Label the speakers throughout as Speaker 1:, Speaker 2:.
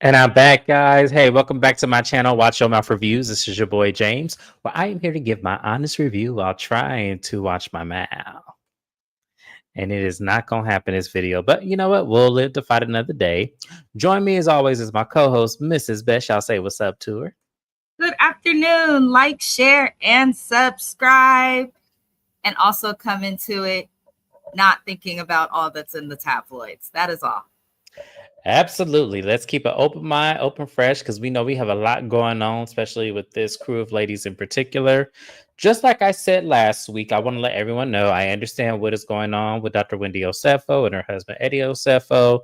Speaker 1: And I'm back, guys. Hey, welcome back to my channel, Watch Your Mouth Reviews. This is your boy James, where I am here to give my honest review while trying to watch my mouth. And it is not going to happen in this video, but you know what? We'll live to fight another day. Join me as always as my co-host, Mrs. Beth. Y'all say what's up to her.
Speaker 2: Good afternoon. Like, share, and subscribe. And also come into it not thinking about all that's in the tabloids. That is all.
Speaker 1: Absolutely. Let's keep an open mind, open fresh, because we know we have a lot going on, especially with this crew of ladies in particular. Just like I said last week, I want to let everyone know I understand what is going on with Dr. Wendy Osefo and her husband Eddie Osefo.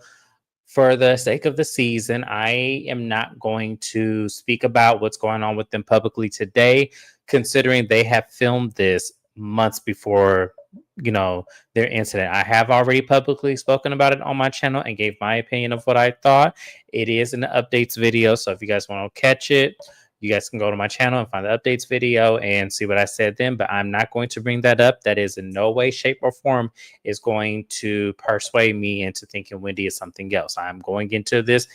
Speaker 1: For the sake of the season, I am not going to speak about what's going on with them publicly today, considering they have filmed this months before their incident. I have already publicly spoken about it on my channel and gave my opinion of what I thought. It is in the updates video, so if you guys want to catch it, you guys can go to my channel and find the updates video and see what I said then, but I'm not going to bring that up. That is in no way, shape, or form is going to persuade me into thinking Wendy is something else. I'm going into this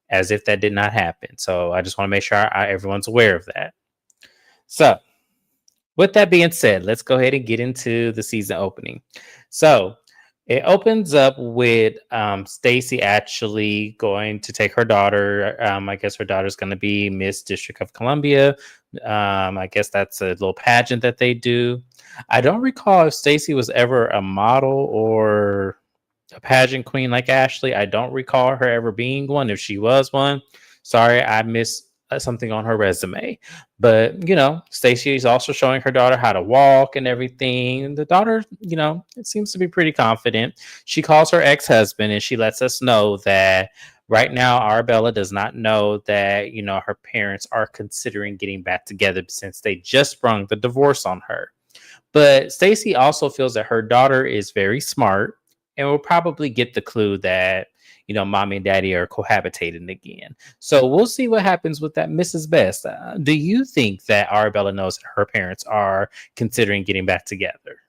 Speaker 1: as if that did not happen. So I just want to make sure everyone's aware of that. So with that being said, let's go ahead and get into the season opening. So it opens up with Stacey actually going to take her daughter. I guess her daughter's going to be Miss District of Columbia. I guess that's a little pageant that they do. I don't recall if Stacey was ever a model or a pageant queen like Ashley. I don't recall her ever being one. If she was one, sorry, I missed something on her resume. But Stacey is also showing her daughter how to walk and everything. The daughter, it seems to be pretty confident. She calls her ex-husband and she lets us know that right now Arabella does not know that her parents are considering getting back together since they just sprung the divorce on her. But Stacey also feels that her daughter is very smart and will probably get the clue that mommy and daddy are cohabitating again. So we'll see what happens with that. Mrs. Best, do you think that Arabella knows that her parents are considering getting back together?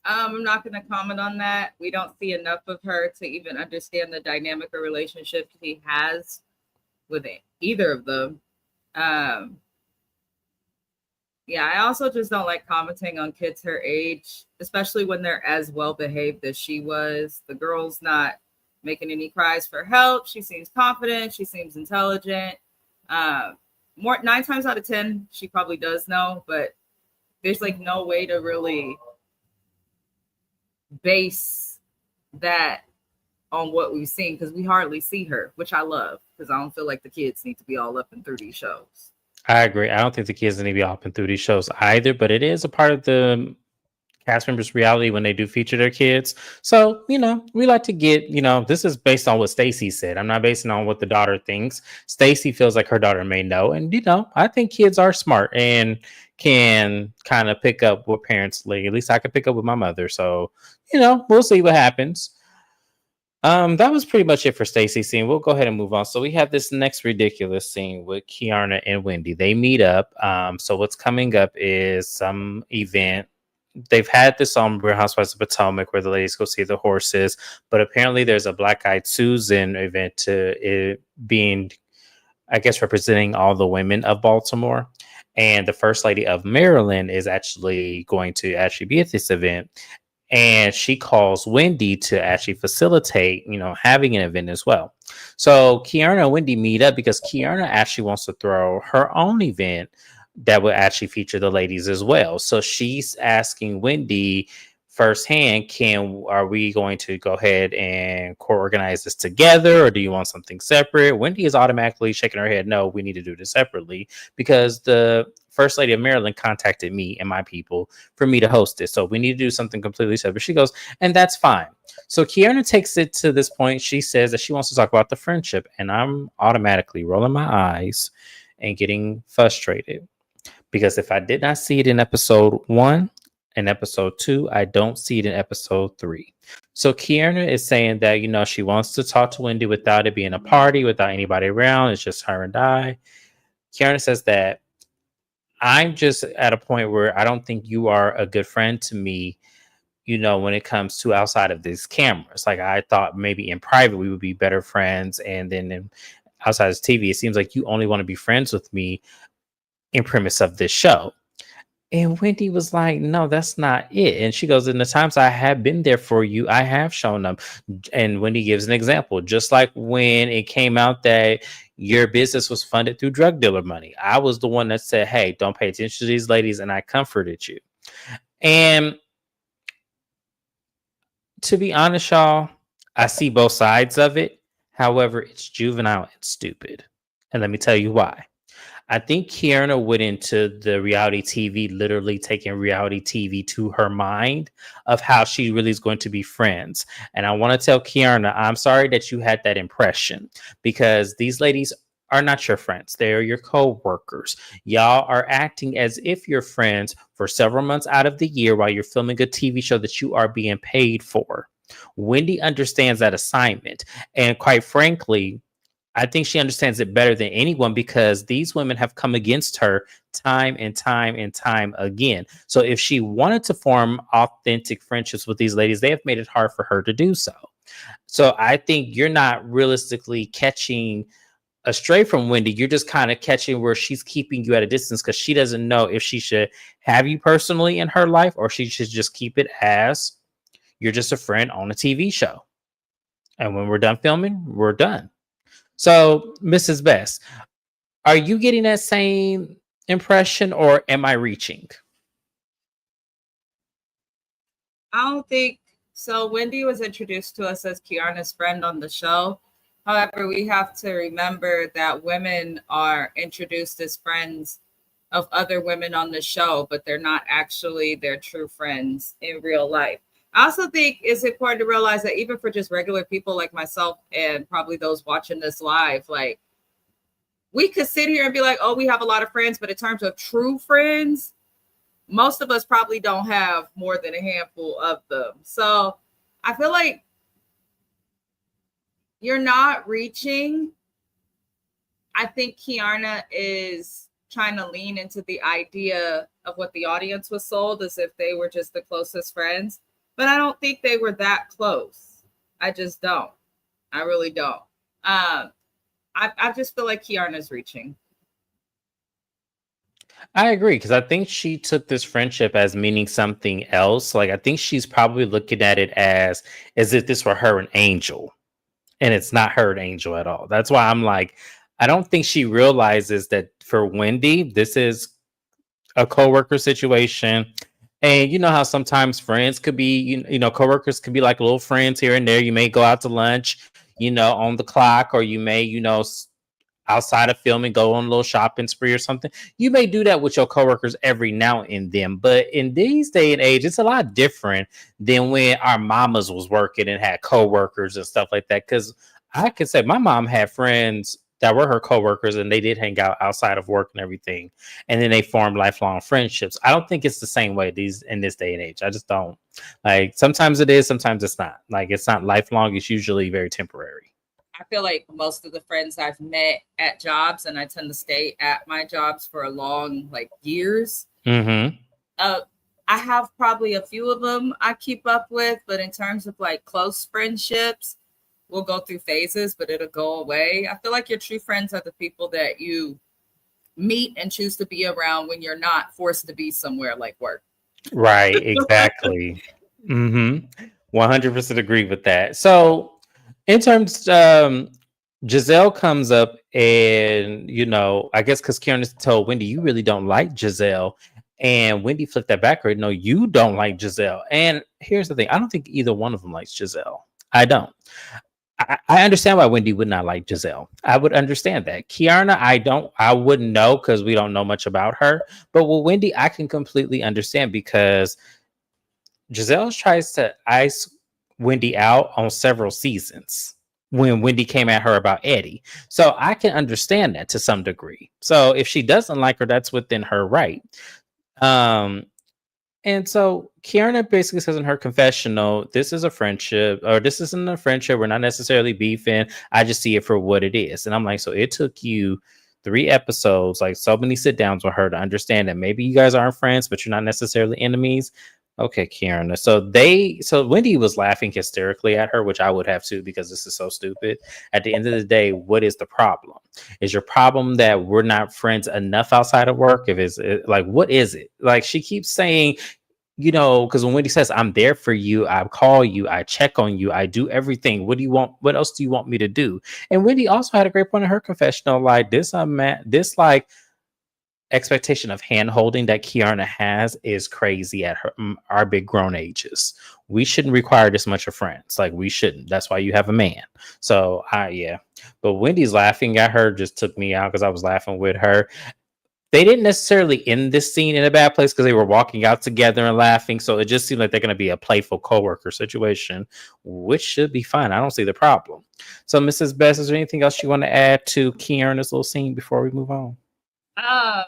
Speaker 2: I'm not going to comment on that. We don't see enough of her to even understand the dynamic or relationship she has with either of them. Yeah, I also just don't like commenting on kids her age, especially when they're as well behaved as she was. The girl's not making any cries for help. She seems confident. She seems intelligent. 9 times out of 10, she probably does know, but there's like no way to really base that on what we've seen because we hardly see her, which I love because I don't feel like the kids need to be all up and through these shows.
Speaker 1: I agree. I don't think the kids need to be up and through these shows either, but it is a part of the cast members' reality when they do feature their kids. So, we like to get, this is based on what Stacey said. I'm not basing on what the daughter thinks. Stacey feels like her daughter may know. And, I think kids are smart and can kind of pick up what parents like. At least I could pick up with my mother. So, we'll see what happens. That was pretty much it for Stacey's scene. We'll go ahead and move on. So we have this next ridiculous scene with Kiarna and Wendy. They meet up. So what's coming up is some event. They've had this on Real Housewives of Potomac where the ladies go see the horses, but apparently there's a Black Eyed Susan event to it being, I guess, representing all the women of Baltimore. And the First Lady of Maryland is actually going to be at this event. And she calls Wendy to actually facilitate, having an event as well. So Kiarna and Wendy meet up because Kiarna actually wants to throw her own event that will actually feature the ladies as well. So she's asking Wendy firsthand, are we going to go ahead and co-organize this together, or do you want something separate? Wendy is automatically shaking her head, no, we need to do this separately, because the First Lady of Maryland contacted me and my people for me to host it. So we need to do something completely separate. She goes, and that's fine. So Kiarna takes it to this point. She says that she wants to talk about the friendship, and I'm automatically rolling my eyes and getting frustrated. Because if I did not see it in episode 1 and episode 2, I don't see it in episode 3. So Kiarna is saying that, she wants to talk to Wendy without it being a party, without anybody around. It's just her and I. Kiarna says that I'm just at a point where I don't think you are a good friend to me, when it comes to outside of these cameras. Like I thought maybe in private we would be better friends. And then outside of TV. It seems like you only want to be friends with me in premise of this show. And Wendy was like, no, that's not it. And she goes, in the times I have been there for you, I have shown them. And Wendy gives an example, just like when it came out that your business was funded through drug dealer money. I was the one that said, hey, don't pay attention to these ladies. And I comforted you. And to be honest, y'all, I see both sides of it. However, it's juvenile and stupid. And let me tell you why. I think Kiana went into the reality TV literally taking reality TV to her mind of how she really is going to be friends. And I want to tell Kiana, I'm sorry that you had that impression because these ladies are not your friends. They are your co-workers. Y'all are acting as if you're friends for several months out of the year while you're filming a TV show that you are being paid for. Wendy understands that assignment. And quite frankly, I think she understands it better than anyone because these women have come against her time and time and time again. So if she wanted to form authentic friendships with these ladies, they have made it hard for her to do so. So I think you're not realistically catching astray from Wendy. You're just kind of catching where she's keeping you at a distance because she doesn't know if she should have you personally in her life or she should just keep it as you're just a friend on a TV show. And when we're done filming, we're done. So, Mrs. Best, are you getting that same impression or am I reaching?
Speaker 2: I don't think so. Wendy was introduced to us as Kiana's friend on the show. However, we have to remember that women are introduced as friends of other women on the show, but they're not actually their true friends in real life. I also think it's important to realize that even for just regular people like myself and probably those watching this live, like we could sit here and be like, oh, we have a lot of friends, but in terms of true friends, most of us probably don't have more than a handful of them. So I feel like you're not reaching. I think Kiana is trying to lean into the idea of what the audience was sold as if they were just the closest friends. But I don't think they were that close. I just don't. I really don't. I just feel like Kiana's reaching.
Speaker 1: I agree because I think she took this friendship as meaning something else. Like I think she's probably looking at it as if this were her an angel, and it's not her an angel at all. That's why I'm like, I don't think she realizes that for Wendy, this is a coworker situation. And you know how sometimes friends could be, coworkers could be like little friends here and there. You may go out to lunch, on the clock, or you may, outside of filming, go on a little shopping spree or something. You may do that with your coworkers every now and then. But in these day and age, it's a lot different than when our mamas was working and had coworkers and stuff like that. Because I could say my mom had friends that were her coworkers and they did hang out outside of work and everything. And then they formed lifelong friendships. I don't think it's the same way in this day and age. I just don't. Like sometimes it is, sometimes it's not. Like it's not lifelong, it's usually very temporary.
Speaker 2: I feel like most of the friends I've met at jobs, and I tend to stay at my jobs for a long, like years.
Speaker 1: Mm-hmm.
Speaker 2: I have probably a few of them I keep up with, but in terms of like close friendships, we'll go through phases, but it'll go away. I feel like your true friends are the people that you meet and choose to be around when you're not forced to be somewhere like work.
Speaker 1: Right, exactly. Mm-hmm. 100% agree with that. So in terms, Giselle comes up and, I guess because Karen told Wendy, you really don't like Giselle. And Wendy flipped that back. No, you don't like Giselle. And here's the thing. I don't think either one of them likes Giselle. I don't. I understand why Wendy would not like Giselle. I would understand that. Kiana, I wouldn't know because we don't know much about her. But with Wendy, I can completely understand because Giselle tries to ice Wendy out on several seasons when Wendy came at her about Eddie. So I can understand that to some degree. So if she doesn't like her, that's within her right. And so Kiana basically says in her confessional, this is a friendship, or this isn't a friendship. We're not necessarily beefing. I just see it for what it is. And I'm like, so it took you 3 episodes, like so many sit downs with her to understand that maybe you guys aren't friends, but you're not necessarily enemies. Okay, Kieran. So Wendy was laughing hysterically at her, which I would have too, because this is so stupid. At the end of the day, what is the problem? Is your problem that we're not friends enough outside of work? If it's like, what is it? Like she keeps saying, because when Wendy says, I'm there for you, I call you, I check on you, I do everything. What do you want? What else do you want me to do? And Wendy also had a great point in her confessional, like this like expectation of hand holding that Kiana has is crazy at our big grown ages. We shouldn't require this much of friends. Like we shouldn't. That's why you have a man. So yeah. But Wendy's laughing at her just took me out because I was laughing with her. They didn't necessarily end this scene in a bad place because they were walking out together and laughing. So it just seemed like they're going to be a playful coworker situation, which should be fine. I don't see the problem. So, Mrs. Best, is there anything else you want to add to Kiana's little scene before we move on?
Speaker 2: I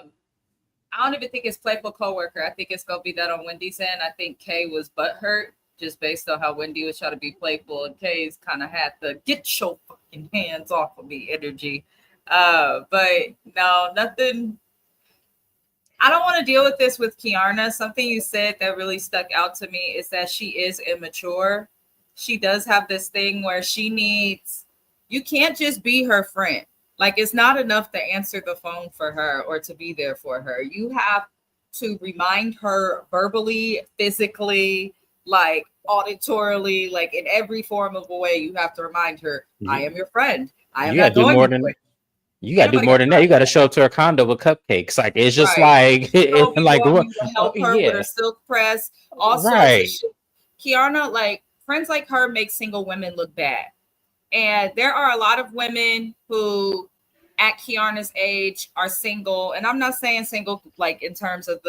Speaker 2: don't even think it's playful coworker. I think it's gonna be that on Wendy's end. I think Kay was butthurt just based on how Wendy was trying to be playful, and Kay's kind of had the "get your fucking hands off of me" energy. But no, nothing. I don't want to deal with this with Kiana. Something you said that really stuck out to me is that she is immature. She does have this thing where she needs. You can't just be her friend. Like it's not enough to answer the phone for her or to be there for her. You have to remind her verbally, physically, like auditorily, like in every form of a way. You have to remind her, I am your friend. I am
Speaker 1: You gotta
Speaker 2: not
Speaker 1: do
Speaker 2: going
Speaker 1: more
Speaker 2: anywhere.
Speaker 1: than you gotta do more than that. You gotta show up to her condo with cupcakes. Like it's just
Speaker 2: Right.
Speaker 1: like
Speaker 2: So we
Speaker 1: like
Speaker 2: want
Speaker 1: what?
Speaker 2: you to
Speaker 1: Oh,
Speaker 2: help her with
Speaker 1: yeah,
Speaker 2: her silk press, all sorts of
Speaker 1: right,
Speaker 2: shit. Kiana, like friends like her make single women look bad. And there are a lot of women who at Kiana's age are single. And I'm not saying single like in terms of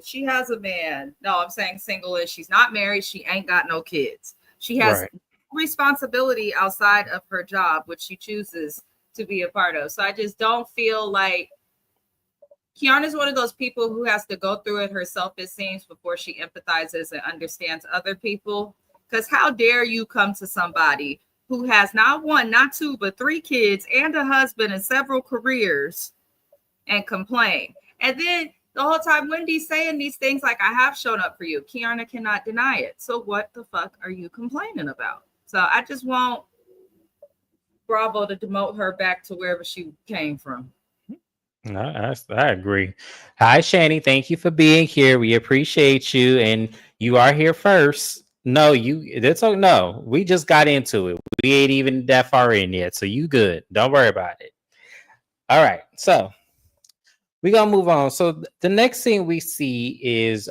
Speaker 2: she has a man. No, I'm saying single is she's not married, she ain't got no kids. She has
Speaker 1: right.
Speaker 2: responsibility outside of her job, which she chooses to be a part of. So I just don't feel like Kiana's one of those people who has to go through it herself, it seems, before she empathizes and understands other people. Because how dare you come to somebody who has not one, not two, but three kids and a husband and several careers and complain? And then the whole time Wendy's saying these things like, I have shown up for you. Kiana cannot deny it. So what the fuck are you complaining about? So I just want Bravo to demote her back to wherever she came from.
Speaker 1: No, I agree. Hi, Shani. Thank you for being here. We appreciate you, and you are here first. No, you. That's no. We just got into it. We ain't even that far in yet, so you good. Don't worry about it. All right, so we gonna move on. So the next thing we see is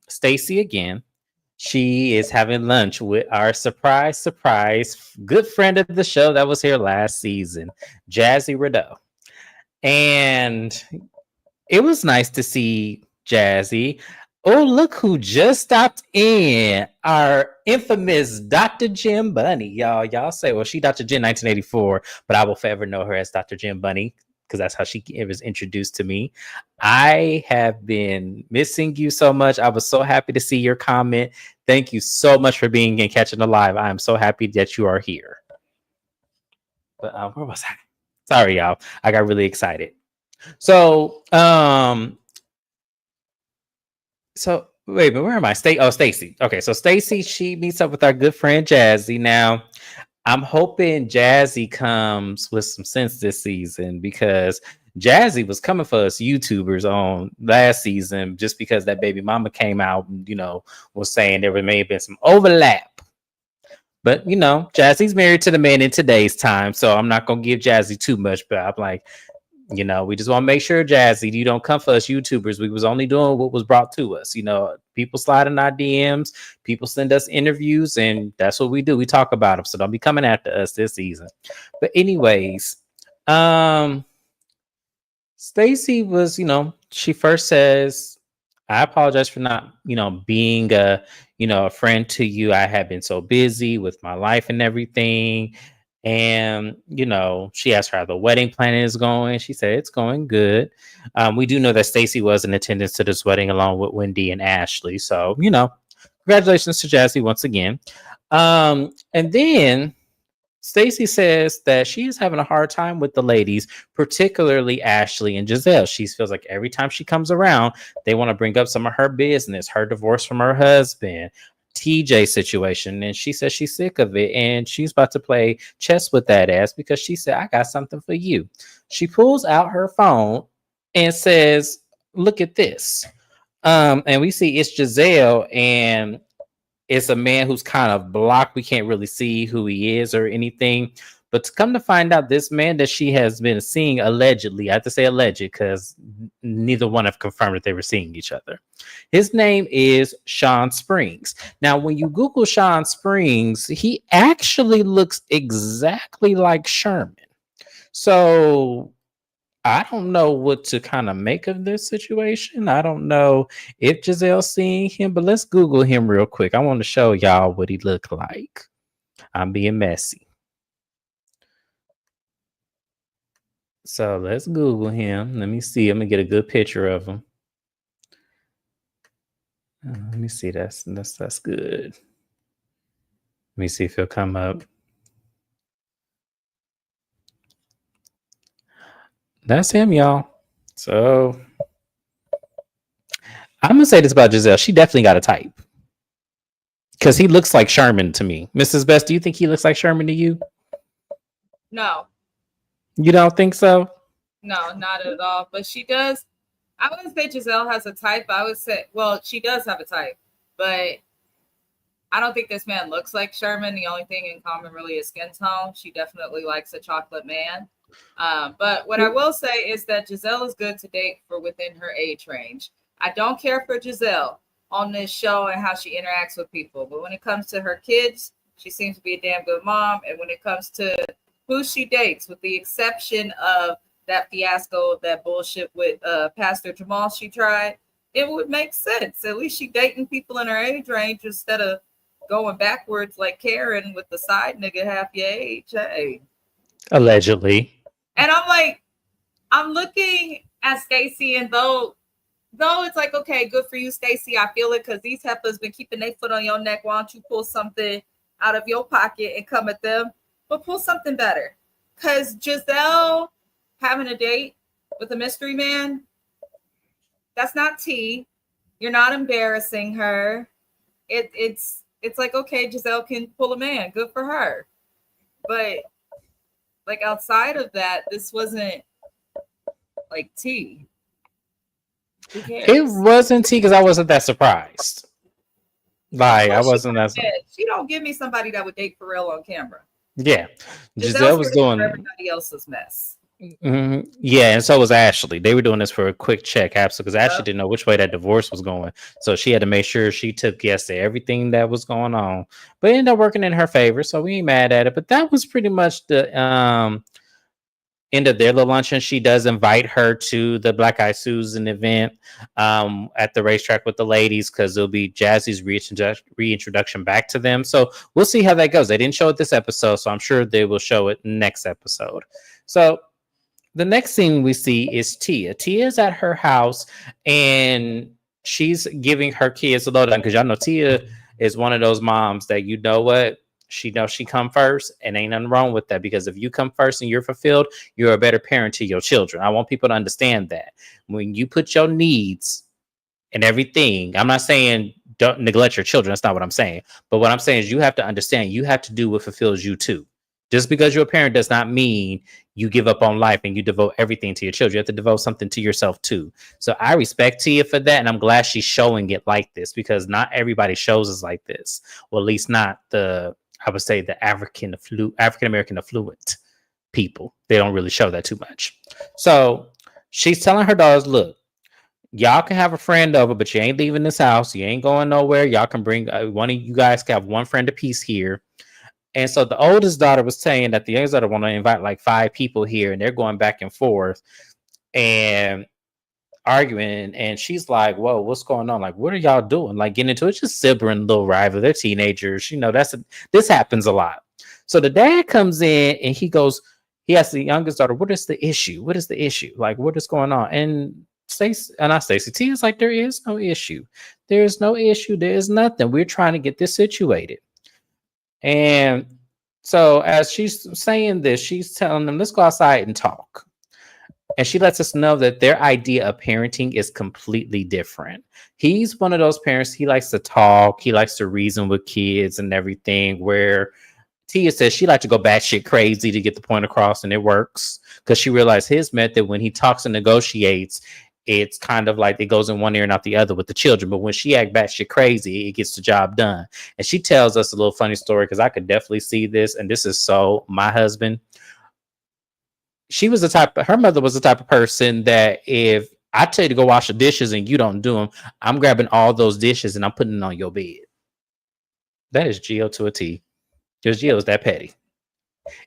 Speaker 1: Stacy again. She is having lunch with our surprise good friend of the show that was here last season, Jazzy Rideau. And it was nice to see Jazzy. Oh, look who just stopped in. Our infamous Dr. Jim Bunny. Y'all say, well, she Dr. Jim 1984, but I will forever know her as Dr. Jim Bunny because that's how she was introduced to me. I have been missing you so much. I was so happy to see your comment. Thank you so much for being and catching the live. I am so happy that you are here. But where was I? Sorry, y'all. I got really excited. So, wait, but where am I? Stacy. Okay, so Stacy, she meets up with our good friend Jazzy. Now, I'm hoping Jazzy comes with some sense this season because Jazzy was coming for us YouTubers on last season just because that baby mama came out and was saying there may have been some overlap. But Jazzy's married to the man in today's time, so I'm not gonna give Jazzy too much. But I'm like, we just want to make sure, Jazzy, you don't come for us YouTubers. We was only doing what was brought to us. People slide in our DMs, people send us interviews, and that's what we do. We talk about them. So don't be coming after us this season. But anyways, Stacy was, she first says, I apologize for not, being a friend to you. I have been so busy with my life and everything. And, she asked her how the wedding planning is going. She said it's going good. We do know that Stacy was in attendance to this wedding along with Wendy and Ashley. So, congratulations to Jazzy once again. And then Stacey says that she is having a hard time with the ladies, particularly Ashley and Giselle. She feels like every time she comes around, they want to bring up some of her business, her divorce from her husband, TJ situation. And she says she's sick of it and she's about to play chess with that ass because she said, I got something for you. She pulls out her phone and says, look at this. And we see it's Giselle and it's a man who's kind of blocked. We can't really see who he is or anything. But to come to find out, this man that she has been seeing allegedly, I have to say alleged because neither one have confirmed that they were seeing each other. His name is Sean Springs. Now, when you Google Sean Springs, he actually looks exactly like Sherman. So I don't know what to kind of make of this situation. I don't know if Giselle's seeing him, but let's Google him real quick. I want to show y'all what he looked like. I'm being messy. So let's Google him. Let me see. I'm gonna get a good picture of him. Let me see. That's good. Let me see if he'll come up. That's him, y'all. So I'm gonna say this about Giselle. She definitely got a type. Because he looks like Sherman to me. Mrs. Best, do you think he looks like Sherman to you?
Speaker 2: No,
Speaker 1: You don't think so?
Speaker 2: no, not at all. But she does. I wouldn't say Giselle has a type. I would say, well, she does have a type, but I don't think this man looks like Sherman. The only thing in common really is skin tone. She definitely likes a chocolate man. But what I will say is that Giselle is good to date for within her age range. I don't care for Giselle on this show and how she interacts with people. But when it comes to her kids, she seems to be a damn good mom. And when it comes to who she dates, with the exception of that fiasco, that bullshit with Pastor Jamal she tried, it would make sense. At least she dating people in her age range instead of going backwards like Karen with the side nigga half your age. Hey.
Speaker 1: Allegedly.
Speaker 2: And I'm like, I'm looking at Stacey, and though it's like, okay, good for you, Stacey. I feel it because these heifers been keeping their foot on your neck. Why don't you pull something out of your pocket and come at them? But pull something better. Because Giselle having a date with a mystery man, that's not tea. You're not embarrassing her. It's like, okay, Giselle can pull a man. Good for her. But like outside of that, this wasn't like tea. Who cares?
Speaker 1: It wasn't tea because I wasn't that surprised. Like, I wasn't that.
Speaker 2: She don't give me somebody that would date for real on camera.
Speaker 1: Yeah. Giselle was doing
Speaker 2: everybody else's mess.
Speaker 1: Mm-hmm. Yeah, and so was Ashley. They were doing this for a quick check, absolutely, because Ashley didn't know which way that divorce was going. So she had to make sure she took yes to everything that was going on. But it ended up working in her favor, so we ain't mad at it. But that was pretty much the end of their little luncheon. She does invite her to the Black Eyed Susan event at the racetrack with the ladies because it'll be Jazzy's reintroduction back to them. So we'll see how that goes. They didn't show it this episode, so I'm sure they will show it next episode. So the next scene we see is Tia. Tia is at her house and she's giving her kids a lowdown because y'all know Tia is one of those moms that you know what? She knows she come first and ain't nothing wrong with that because if you come first and you're fulfilled, you're a better parent to your children. I want people to understand that. When you put your needs and everything, I'm not saying don't neglect your children. That's not what I'm saying. But what I'm saying is you have to understand you have to do what fulfills you too. Just because you're a parent does not mean you give up on life and you devote everything to your children. You have to devote something to yourself too. So I respect Tia for that. And I'm glad she's showing it like this because not everybody shows us like this. Well, at least not I would say the African American affluent people. They don't really show that too much. So she's telling her daughters, look, y'all can have a friend over, but you ain't leaving this house. You ain't going nowhere. Y'all can bring one of you guys can have one friend apiece here. And so the oldest daughter was saying that the youngest daughter want to invite like 5 people here, and they're going back and forth and arguing. And she's like, "Whoa, what's going on? Like, what are y'all doing? Like, getting into it? Just sibling little rival. They're teenagers. You know, this happens a lot." So the dad comes in and he asks the youngest daughter, "What is the issue? What is the issue? Like, what is going on?" And Stacey T is like, "There is no issue. There is no issue. There is nothing. We're trying to get this situated." And So as she's saying this, she's telling them, let's go outside and talk. And she lets us know that their idea of parenting is completely different. He's one of those parents, he likes to talk, he likes to reason with kids and everything, where Tia says she likes to go batshit crazy to get the point across, and it works because she realized his method when he talks and negotiates, it's kind of like it goes in one ear and out the other with the children. But when she act batshit crazy, it gets the job done. And she tells us a little funny story because I could definitely see this, and this is so my husband. She was the type, her mother was the type of person that if I tell you to go wash the dishes and you don't do them, I'm grabbing all those dishes and I'm putting it on your bed. That is Geo to a T. Because Geo is that petty.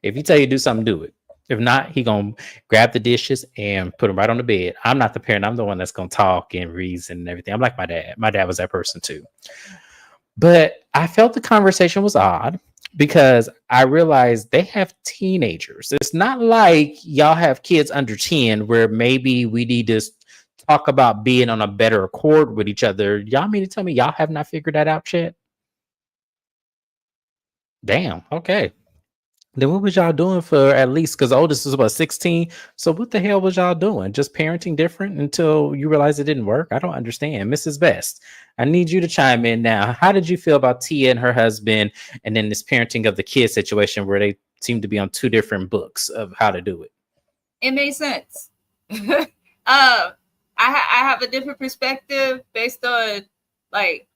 Speaker 1: If you tell you to do something, do it. If not, he gonna grab the dishes and put them right on the bed. I'm not the parent. I'm the one that's gonna talk and reason and everything. I'm like my dad. My dad was that person too. But I felt the conversation was odd because I realized they have teenagers. It's not like y'all have kids under 10 where maybe we need to talk about being on a better accord with each other. Y'all mean to tell me y'all have not figured that out yet? Damn. Okay. Then what was y'all doing for at least, because oldest is what, 16? So what the hell was y'all doing? Just parenting different until you realized it didn't work? I don't understand. Mrs. Best, I need you to chime in now. How did you feel about Tia and her husband and then this parenting of the kid situation where they seem to be on two different books of how to do it?
Speaker 2: It made sense. I have a different perspective based on like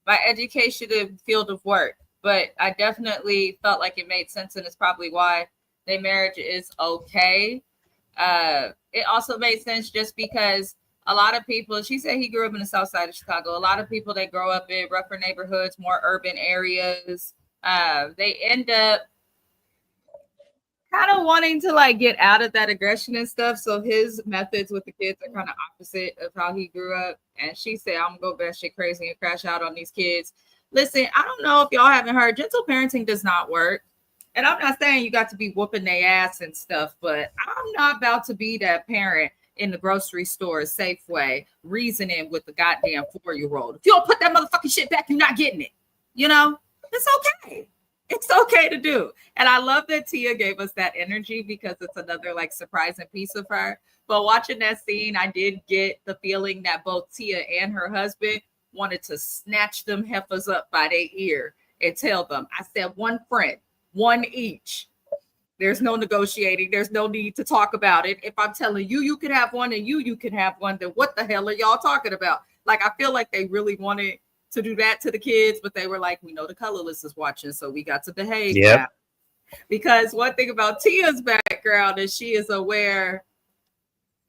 Speaker 2: my education and field of work, but I definitely felt like it made sense, and it's probably why their marriage is okay. It also made sense just because a lot of people, she said he grew up in the south side of Chicago. A lot of people that grow up in rougher neighborhoods, more urban areas, they end up kind of wanting to like get out of that aggression and stuff. So his methods with the kids are kind of opposite of how he grew up. And she said, I'm gonna go batshit crazy and crash out on these kids. Listen, I don't know if y'all haven't heard, gentle parenting does not work. And I'm not saying you got to be whooping their ass and stuff, but I'm not about to be that parent in the grocery store, Safeway, reasoning with the goddamn 4-year-old. If you don't put that motherfucking shit back, you're not getting it. You know, it's okay. It's okay to do. And I love that Tia gave us that energy because it's another like surprising piece of her. But watching that scene, I did get the feeling that both Tia and her husband wanted to snatch them heifers up by their ear and tell them, I said one friend, one each. There's no negotiating. There's no need to talk about it. If I'm telling you, you can have one and you can have one, then what the hell are y'all talking about? Like, I feel like they really wanted to do that to the kids, but they were like, we know the colorless is watching, so we got to behave now. Because one thing about Tia's background is she is aware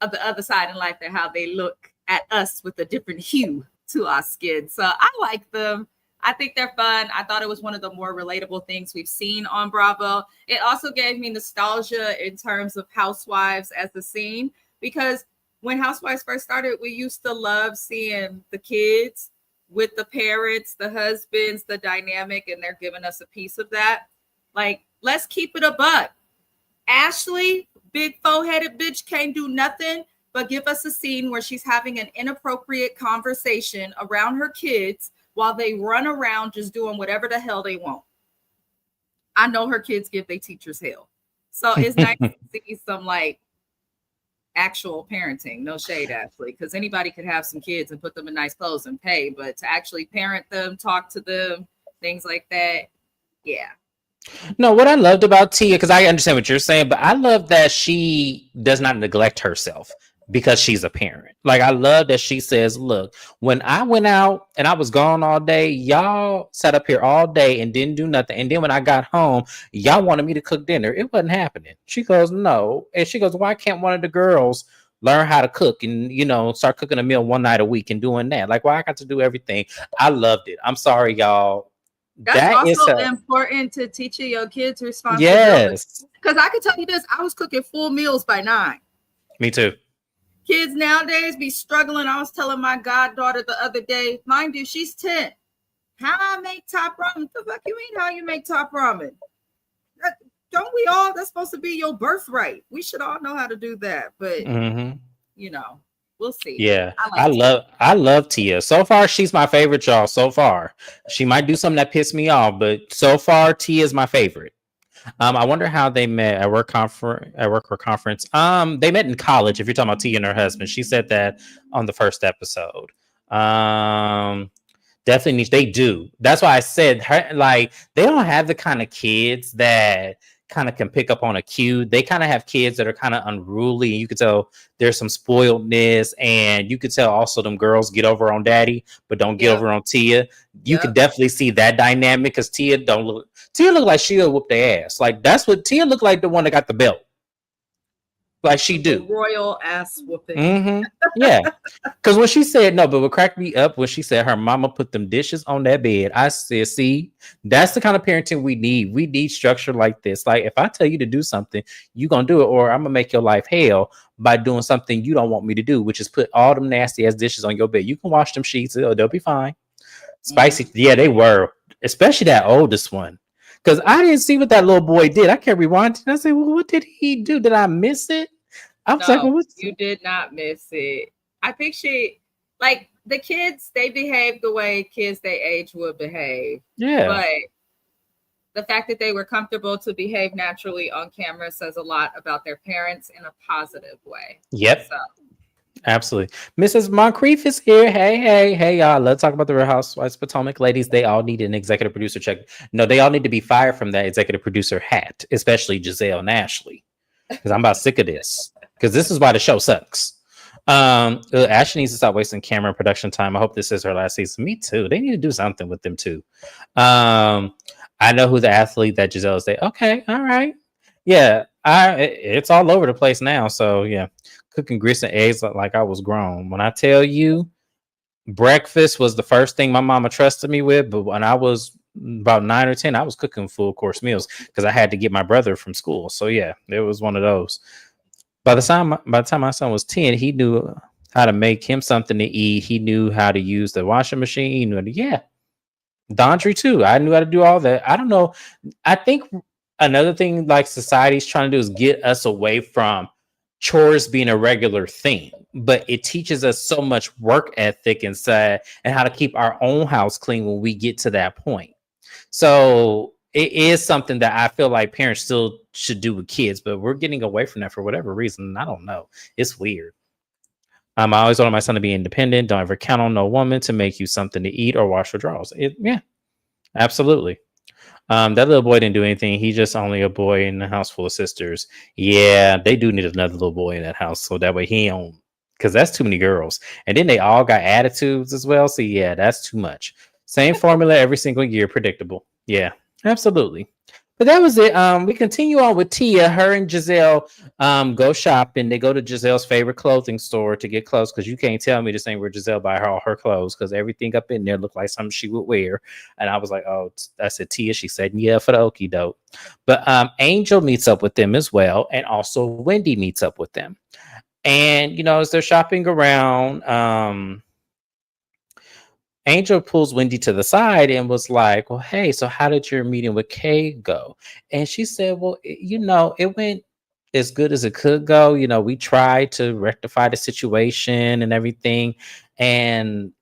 Speaker 2: of the other side in life and how they look at us with a different hue to our skin. So I like them. I think they're fun. I thought it was one of the more relatable things we've seen on Bravo. It also gave me nostalgia in terms of Housewives as a scene, because when Housewives first started, we used to love seeing the kids with the parents, the husbands, the dynamic, and they're giving us a piece of that. Like, let's keep it a buck. Ashley, big four-headed bitch, can't do nothing but give us a scene where she's having an inappropriate conversation around her kids while they run around just doing whatever the hell they want. I know her kids give their teachers hell. So it's nice to see some like actual parenting. No shade, Ashley, because anybody could have some kids and put them in nice clothes and pay, but to actually parent them, talk to them, things like that, yeah.
Speaker 1: No, what I loved about Tia, because I understand what you're saying, but I love that she does not neglect herself because she's a parent. Like, I love that she says, look, when I went out and I was gone all day, y'all sat up here all day and didn't do nothing. And then when I got home, y'all wanted me to cook dinner. It wasn't happening. She goes, no. And she goes, why can't one of the girls learn how to cook and, you know, start cooking a meal one night a week and doing that? Like, why I got to do everything? I loved it. I'm sorry, y'all.
Speaker 2: That's also important to teaching your kids responsibility.
Speaker 1: Yes.
Speaker 2: Because I can tell you this, I was cooking full meals by 9.
Speaker 1: Me too.
Speaker 2: Kids nowadays be struggling. I was telling my goddaughter the other day, mind you, she's 10. How I make top ramen? The fuck you mean how you make top ramen? Don't we all? That's supposed to be your birthright. We should all know how to do that. But you know, we'll see.
Speaker 1: Yeah, I love Tia. So far, she's my favorite, y'all. So far, she might do something that pissed me off, but so far, Tia is my favorite. I wonder how they met at work or conference. They met in college. If you're talking about Tia and her husband, she said that on the first episode. Um, Definitely niche. They do. That's why I said like they don't have the kind of kids that kind of can pick up on a cue. They kind of have kids that are kind of unruly. You could tell there's some spoiledness, and you could tell also them girls get over on daddy, but don't get
Speaker 2: Yep.
Speaker 1: over on Tia. You could
Speaker 2: Yep.
Speaker 1: definitely see that dynamic because Tia look like she'll whoop their ass. Like that's what Tia looked like, the one that got the belt. Like she
Speaker 2: The
Speaker 1: do.
Speaker 2: royal ass whooping.
Speaker 1: Mm-hmm. Yeah. Because when she said no, but what cracked me up when she said her mama put them dishes on that bed, I said, see, that's the kind of parenting we need. We need structure like this. Like if I tell you to do something, you gonna do it, or I'm gonna make your life hell by doing something you don't want me to do, which is put all them nasty ass dishes on your bed. You can wash them sheets, they'll be fine. Spicy, yeah, they were, especially that oldest one. Because I didn't see what that little boy did. I kept rewinding. I said, well, what did he do? Did I miss it? I was like,
Speaker 2: No,
Speaker 1: well, what's
Speaker 2: you did not miss it. I think she, like, the kids, they behave the way kids they age would behave.
Speaker 1: yeah.
Speaker 2: But the fact that they were comfortable to behave naturally on camera says a lot about their parents in a positive way.
Speaker 1: Yep.
Speaker 2: So,
Speaker 1: Absolutely. Mrs. Moncrief is here. Hey, y'all. Let's talk about the Real Housewives of Potomac ladies. They all need an executive producer check. No, they all need to be fired from that executive producer hat, especially Giselle and Ashley. Because I'm about sick of this. Because this is why the show sucks. Ashley needs to stop wasting camera and production time. I hope this is her last season. Me too. They need to do something with them too. I know who the athlete that Giselle is. Okay, all right. Yeah, it's all over the place now. So yeah, cooking grits and eggs like I was grown. When I tell you, breakfast was the first thing my mama trusted me with. But when I was about 9 or 10, I was cooking full course meals because I had to get my brother from school. So yeah, it was one of those. By the time my son was 10, he knew how to make him something to eat. He knew how to use the washing machine. He knew how to, yeah, laundry too. I knew how to do all that. I don't know. I think another thing like society's trying to do is get us away from chores being a regular thing, but it teaches us so much work ethic inside and how to keep our own house clean when we get to that point. So it is something that I feel like parents still should do with kids, but we're getting away from that for whatever reason. I don't know. It's weird. I always wanted my son to be independent. Don't ever count on no woman to make you something to eat or wash your drawers. Yeah, absolutely. That little boy didn't do anything. He's just only a boy in a house full of sisters. Yeah, they do need another little boy in that house so that way he don't, because that's too many girls. And then they all got attitudes as well. So yeah, that's too much. Same formula every single year, predictable. Yeah, absolutely. But that was it. We continue on with Tia. Her and Giselle go shopping. They go to Giselle's favorite clothing store to get clothes because you can't tell me this ain't where Giselle buy her all her clothes because everything up in there looked like something she would wear. And I was like, oh, I said Tia. She said, yeah, for the okie doke. But Angel meets up with them as well, and also Wendy meets up with them. And as they're shopping around, Angel pulls Wendy to the side and was like, well, hey, so how did your meeting with Kay go? And she said, well, it went as good as it could go. We tried to rectify the situation and everything. And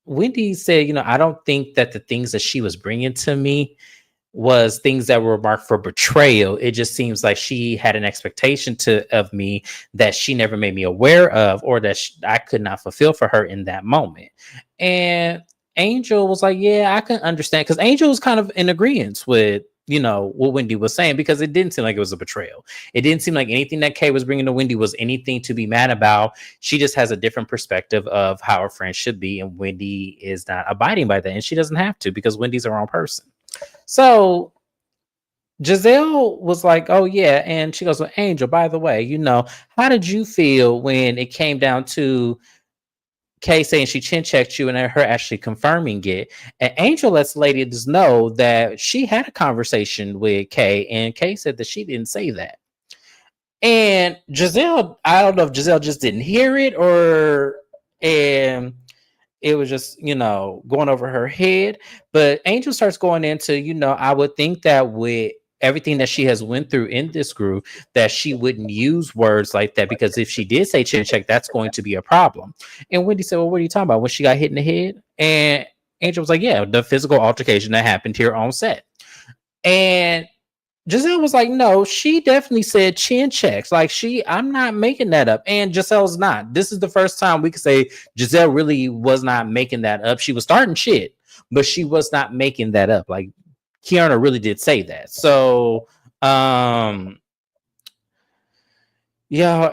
Speaker 1: Wendy said, I don't think that the things that she was bringing to me was things that were marked for betrayal. It just seems like she had an expectation of me that she never made me aware of, or that I could not fulfill for her in that moment. And Angel was like, yeah, I can understand, because Angel was kind of in agreement with what Wendy was saying, because it didn't seem like it was a betrayal. It didn't seem like anything that Kay was bringing to Wendy was anything to be mad about. She just has a different perspective of how her friends should be, and Wendy is not abiding by that, and she doesn't have to, because Wendy's her own person. So Giselle was like, oh, yeah. And she goes, well, Angel, by the way, how did you feel when it came down to Kay saying she chin checked you and her actually confirming it? And Angel lets ladies know that she had a conversation with Kay, and Kay said that she didn't say that. And Giselle, I don't know if Giselle just didn't hear it, or and it was just going over her head. But Angel starts going into, I would think that with everything that she has went through in this group, that she wouldn't use words like that, because if she did say chin check, that's going to be a problem. And Wendy said, well, what are you talking about? When she got hit in the head? And Angel was like, yeah, the physical altercation that happened here on set. And Giselle was like, no, she definitely said chin checks. Like, I'm not making that up. And Giselle's not. This is the first time we could say Giselle really was not making that up. She was starting shit, but she was not making that up. Like, Kiana really did say that. So, yeah,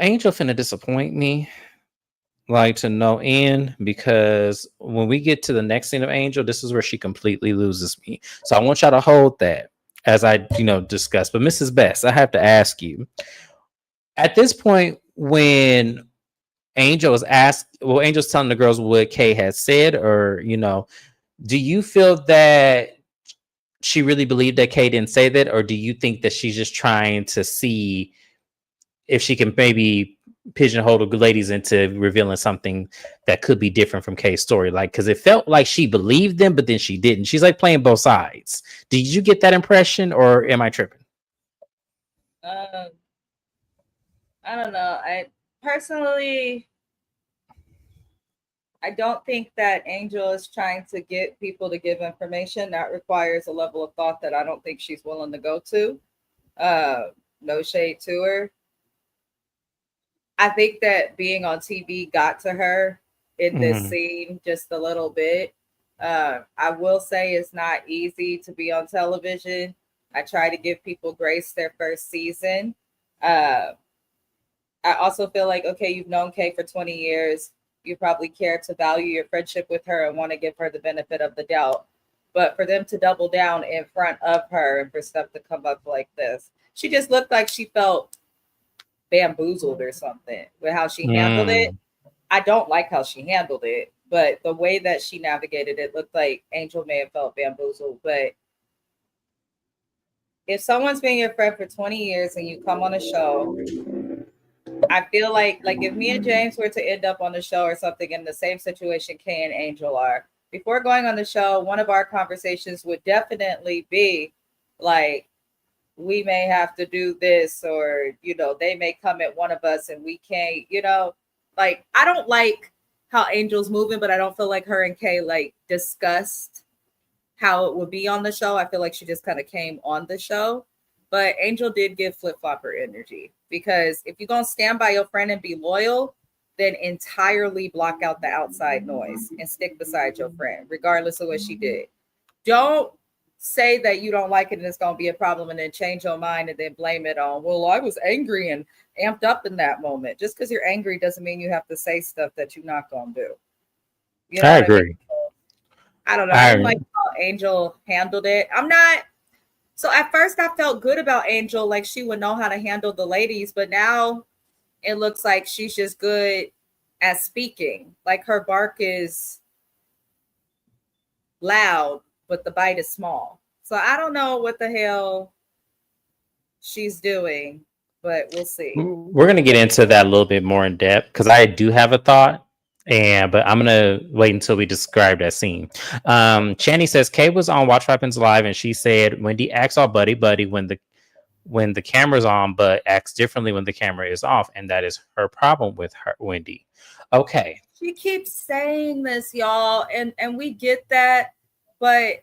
Speaker 1: Angel finna disappoint me, like to no end, because when we get to the next scene of Angel, this is where she completely loses me. So I want y'all to hold that as I, discuss. But Mrs. Best, I have to ask you at this point when Angel is asked, well, Angel's telling the girls what Kay has said, or do you feel that she really believed that Kay didn't say that, or do you think that she's just trying to see if she can maybe pigeonhole the ladies into revealing something that could be different from Kay's story? Like, because it felt like she believed them, but then she didn't. She's like playing both sides. Did you get that impression, or am I tripping?
Speaker 2: Um, I don't know. I personally, I don't think that Angel is trying to get people to give information. That requires a level of thought that I don't think she's willing to go to. No shade to her. I think that being on TV got to her in this scene just a little bit. I will say it's not easy to be on television. I try to give people grace their first season. I also feel like, okay, you've known Kay for 20 years. You probably care to value your friendship with her and want to give her the benefit of the doubt. But for them to double down in front of her and for stuff to come up like this, she just looked like she felt bamboozled or something with how she handled it. I don't like how she handled it, but the way that she navigated it looked like Angel may have felt bamboozled. But if someone's been your friend for 20 years and you come on a show, I feel like if me and James were to end up on the show or something in the same situation Kay and Angel are, before going on the show, one of our conversations would definitely be like, we may have to do this, or they may come at one of us and we can't, like, I don't like how Angel's moving, but I don't feel like her and Kay like discussed how it would be on the show. I feel like she just kind of came on the show. But Angel did give flip-flopper energy, because if you're gonna stand by your friend and be loyal, then entirely block out the outside noise and stick beside your friend, regardless of what she did. Don't say that you don't like it and it's going to be a problem and then change your mind and then blame it on, well, I was angry and amped up in that moment. Just because you're angry doesn't mean you have to say stuff that you're not going to do. You know
Speaker 1: I
Speaker 2: what I mean?
Speaker 1: agree.
Speaker 2: I don't know. I didn't like how Angel handled it. So at first I felt good about Angel, like she would know how to handle the ladies, but now it looks like she's just good at speaking. Like her bark is loud, but the bite is small. So I don't know what the hell she's doing, but we'll see.
Speaker 1: We're gonna get into that a little bit more in depth, because I do have a thought, but I'm gonna wait until we describe that scene. Channy says Kay was on Watch What Happens Live, and she said Wendy acts all buddy buddy when the camera's on, but acts differently when the camera is off, and that is her problem with her, Wendy. Okay.
Speaker 2: She keeps saying this, y'all, and we get that, but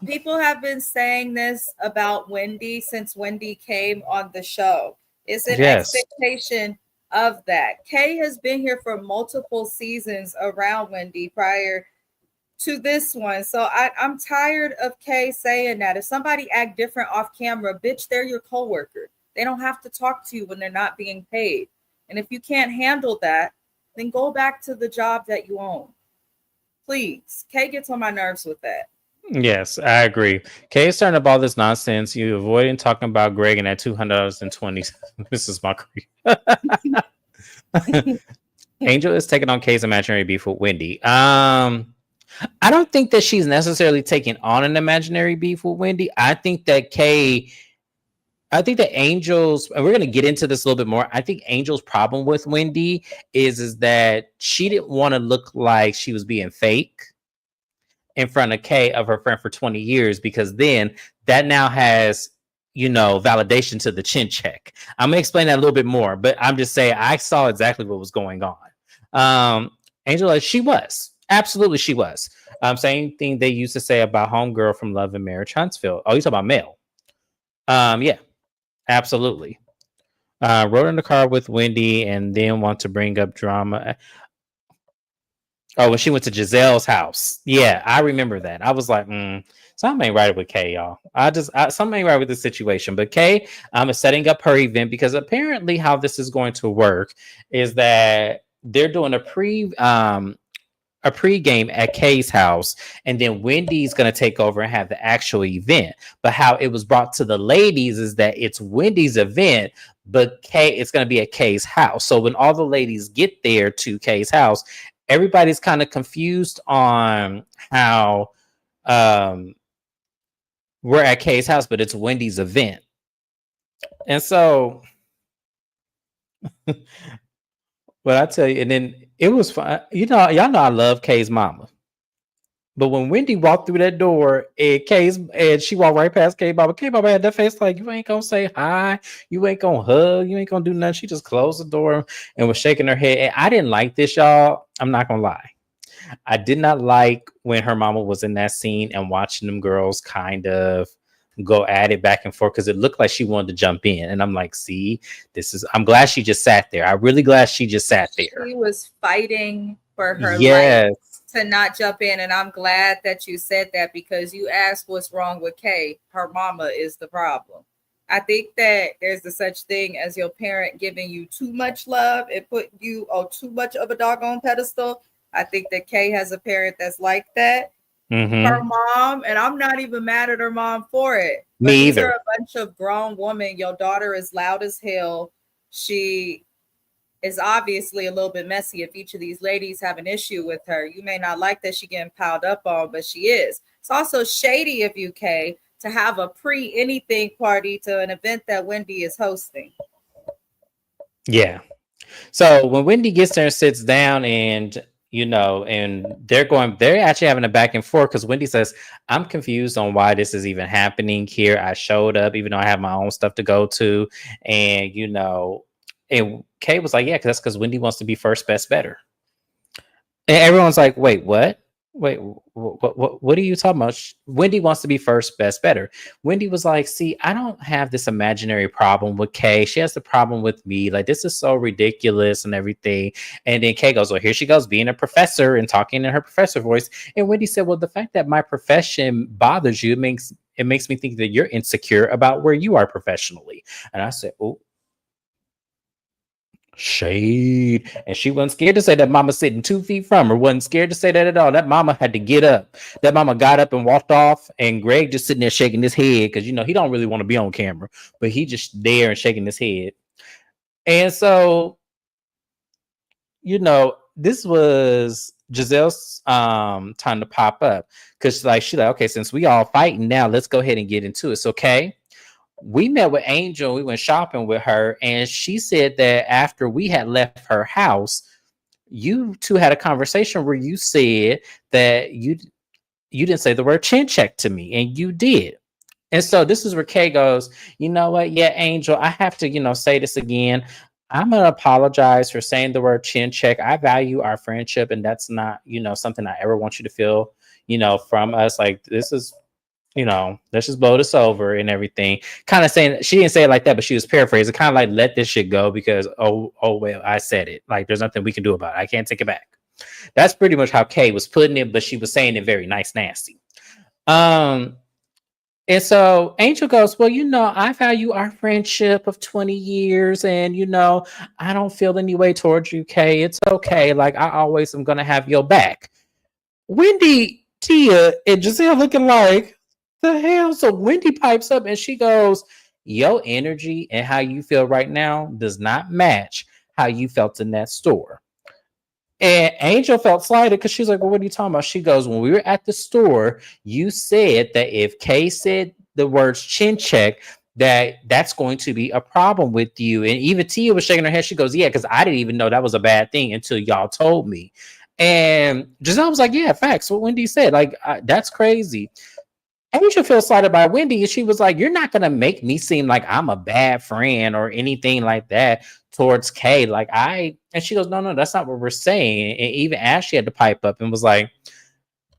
Speaker 2: people have been saying this about Wendy since Wendy came on the show. It's an expectation of that. Kay has been here for multiple seasons around Wendy prior to this one. So I'm tired of Kay saying that. If somebody act different off camera, bitch, they're your coworker. They don't have to talk to you when they're not being paid. And if you can't handle that, then go back to the job that you own. Please. Kay gets on my nerves with that.
Speaker 1: Yes, I agree. Kay is starting up all this nonsense. You avoiding talking about Greg and that $200.20. This is my Angel is taking on Kay's imaginary beef with Wendy. I don't think that she's necessarily taking on an imaginary beef with Wendy. I think that Angel's, and we're going to get into this a little bit more. I think Angel's problem with Wendy is that she didn't want to look like she was being fake in front of Kay of her friend for 20 years, because then that now has, validation to the chin check. I'm going to explain that a little bit more, but I'm just saying I saw exactly what was going on. Angela, she was. Absolutely, she was. Same thing they used to say about Homegirl from Love and Marriage Huntsville. Oh, you talking about Mel? Yeah. Absolutely. Rode in the car with Wendy and then want to bring up drama. Oh, when she went to Giselle's house. Yeah, I remember that. I was like, something ain't right with Kay, y'all. Something ain't right with the situation. But Kay is setting up her event because apparently how this is going to work is that they're doing a pregame at Kay's house, and then Wendy's going to take over and have the actual event. But how it was brought to the ladies is that it's Wendy's event, but it's going to be at Kay's house. So when all the ladies get there to Kay's house, everybody's kind of confused on how we're at Kay's house, but it's Wendy's event. And so, but I tell you, and then it was fun. You know, y'all know I love Kay's mama. But when Wendy walked through that door and she walked right past K Baba had that face like, you ain't gonna say hi, you ain't gonna hug, you ain't gonna do nothing. She just closed the door and was shaking her head. And I didn't like this, y'all. I'm not gonna lie. I did not like when her mama was in that scene and watching them girls kind of go at it back and forth because it looked like she wanted to jump in. And I'm like, see, I'm glad she just sat there. I'm really glad she just sat there.
Speaker 2: She was fighting for her life to not jump in. And I'm glad that you said that because you asked what's wrong with Kay. Her mama is the problem. I think that there's the such thing as your parent giving you too much love and put you on too much of a doggone pedestal. I think that Kay has a parent that's like that.
Speaker 1: Mm-hmm.
Speaker 2: Her mom, and I'm not even mad at her mom for it.
Speaker 1: But me either.
Speaker 2: These are a bunch of grown women. Your daughter is loud as hell. She is obviously a little bit messy. If each of these ladies have an issue with her, you may not like that she getting piled up on, but she is. It's also shady of you, Kay, to have a pre-anything party to an event that Wendy is hosting.
Speaker 1: Yeah. So when Wendy gets there and sits down and they're actually having a back and forth because Wendy says, I'm confused on why this is even happening here. I showed up even though I have my own stuff to go to. And, and Kay was like, yeah, that's because Wendy wants to be first, best, better. And everyone's like, wait, what? Wait, what are you talking about? Wendy wants to be first, best, better. Wendy was like, see, I don't have this imaginary problem with Kay. She has the problem with me. Like, this is so ridiculous and everything. And then Kay goes, well, here she goes being a professor and talking in her professor voice. And Wendy said, well, the fact that my profession bothers you, it makes me think that you're insecure about where you are professionally. And I said, oh, shade. And she wasn't scared to say that mama sitting 2 feet from her. Wasn't scared to say that at all. That mama had to get up. That mama got up and walked off. And Greg just sitting there shaking his head because, he don't really want to be on camera. But he just there and shaking his head. And so, this was Giselle's time to pop up. Because she's like, okay, since we all fighting now, let's go ahead and get into it. So, okay. We met with Angel. We went shopping with her, and she said that after we had left her house, you two had a conversation where you said that you didn't say the word chin check to me, and you did. And so this is where Kay goes, you know what? Yeah, Angel, I have to, say this again. I'm going to apologize for saying the word chin check. I value our friendship, and that's not, something I ever want you to feel, from us. Like, this is, let's just blow this over and everything. Kind of saying, she didn't say it like that, but she was paraphrasing, kind of like, let this shit go because, well, I said it. Like, there's nothing we can do about it. I can't take it back. That's pretty much how Kay was putting it, but she was saying it very nice, nasty. And so Angel goes, well, I value our friendship of 20 years and, I don't feel any way towards you, Kay. It's okay. Like, I always am going to have your back. Wendy, Tia, and Giselle looking like, the hell? So Wendy pipes up and she goes, your energy and how you feel right now does not match how you felt in that store. And Angel felt slighted because she's like, well, what are you talking about? She goes, when we were at the store, you said that if Kay said the words chin check, that's going to be a problem with you. And even Tia was shaking her head. She goes, yeah, because I didn't even know that was a bad thing until y'all told me. And Giselle was like, yeah, facts. What Wendy said, like, that's crazy. Angel feels slighted by Wendy, and she was like, you're not going to make me seem like I'm a bad friend or anything like that towards Kay. And she goes, no, that's not what we're saying. And even Ashley had to pipe up and was like,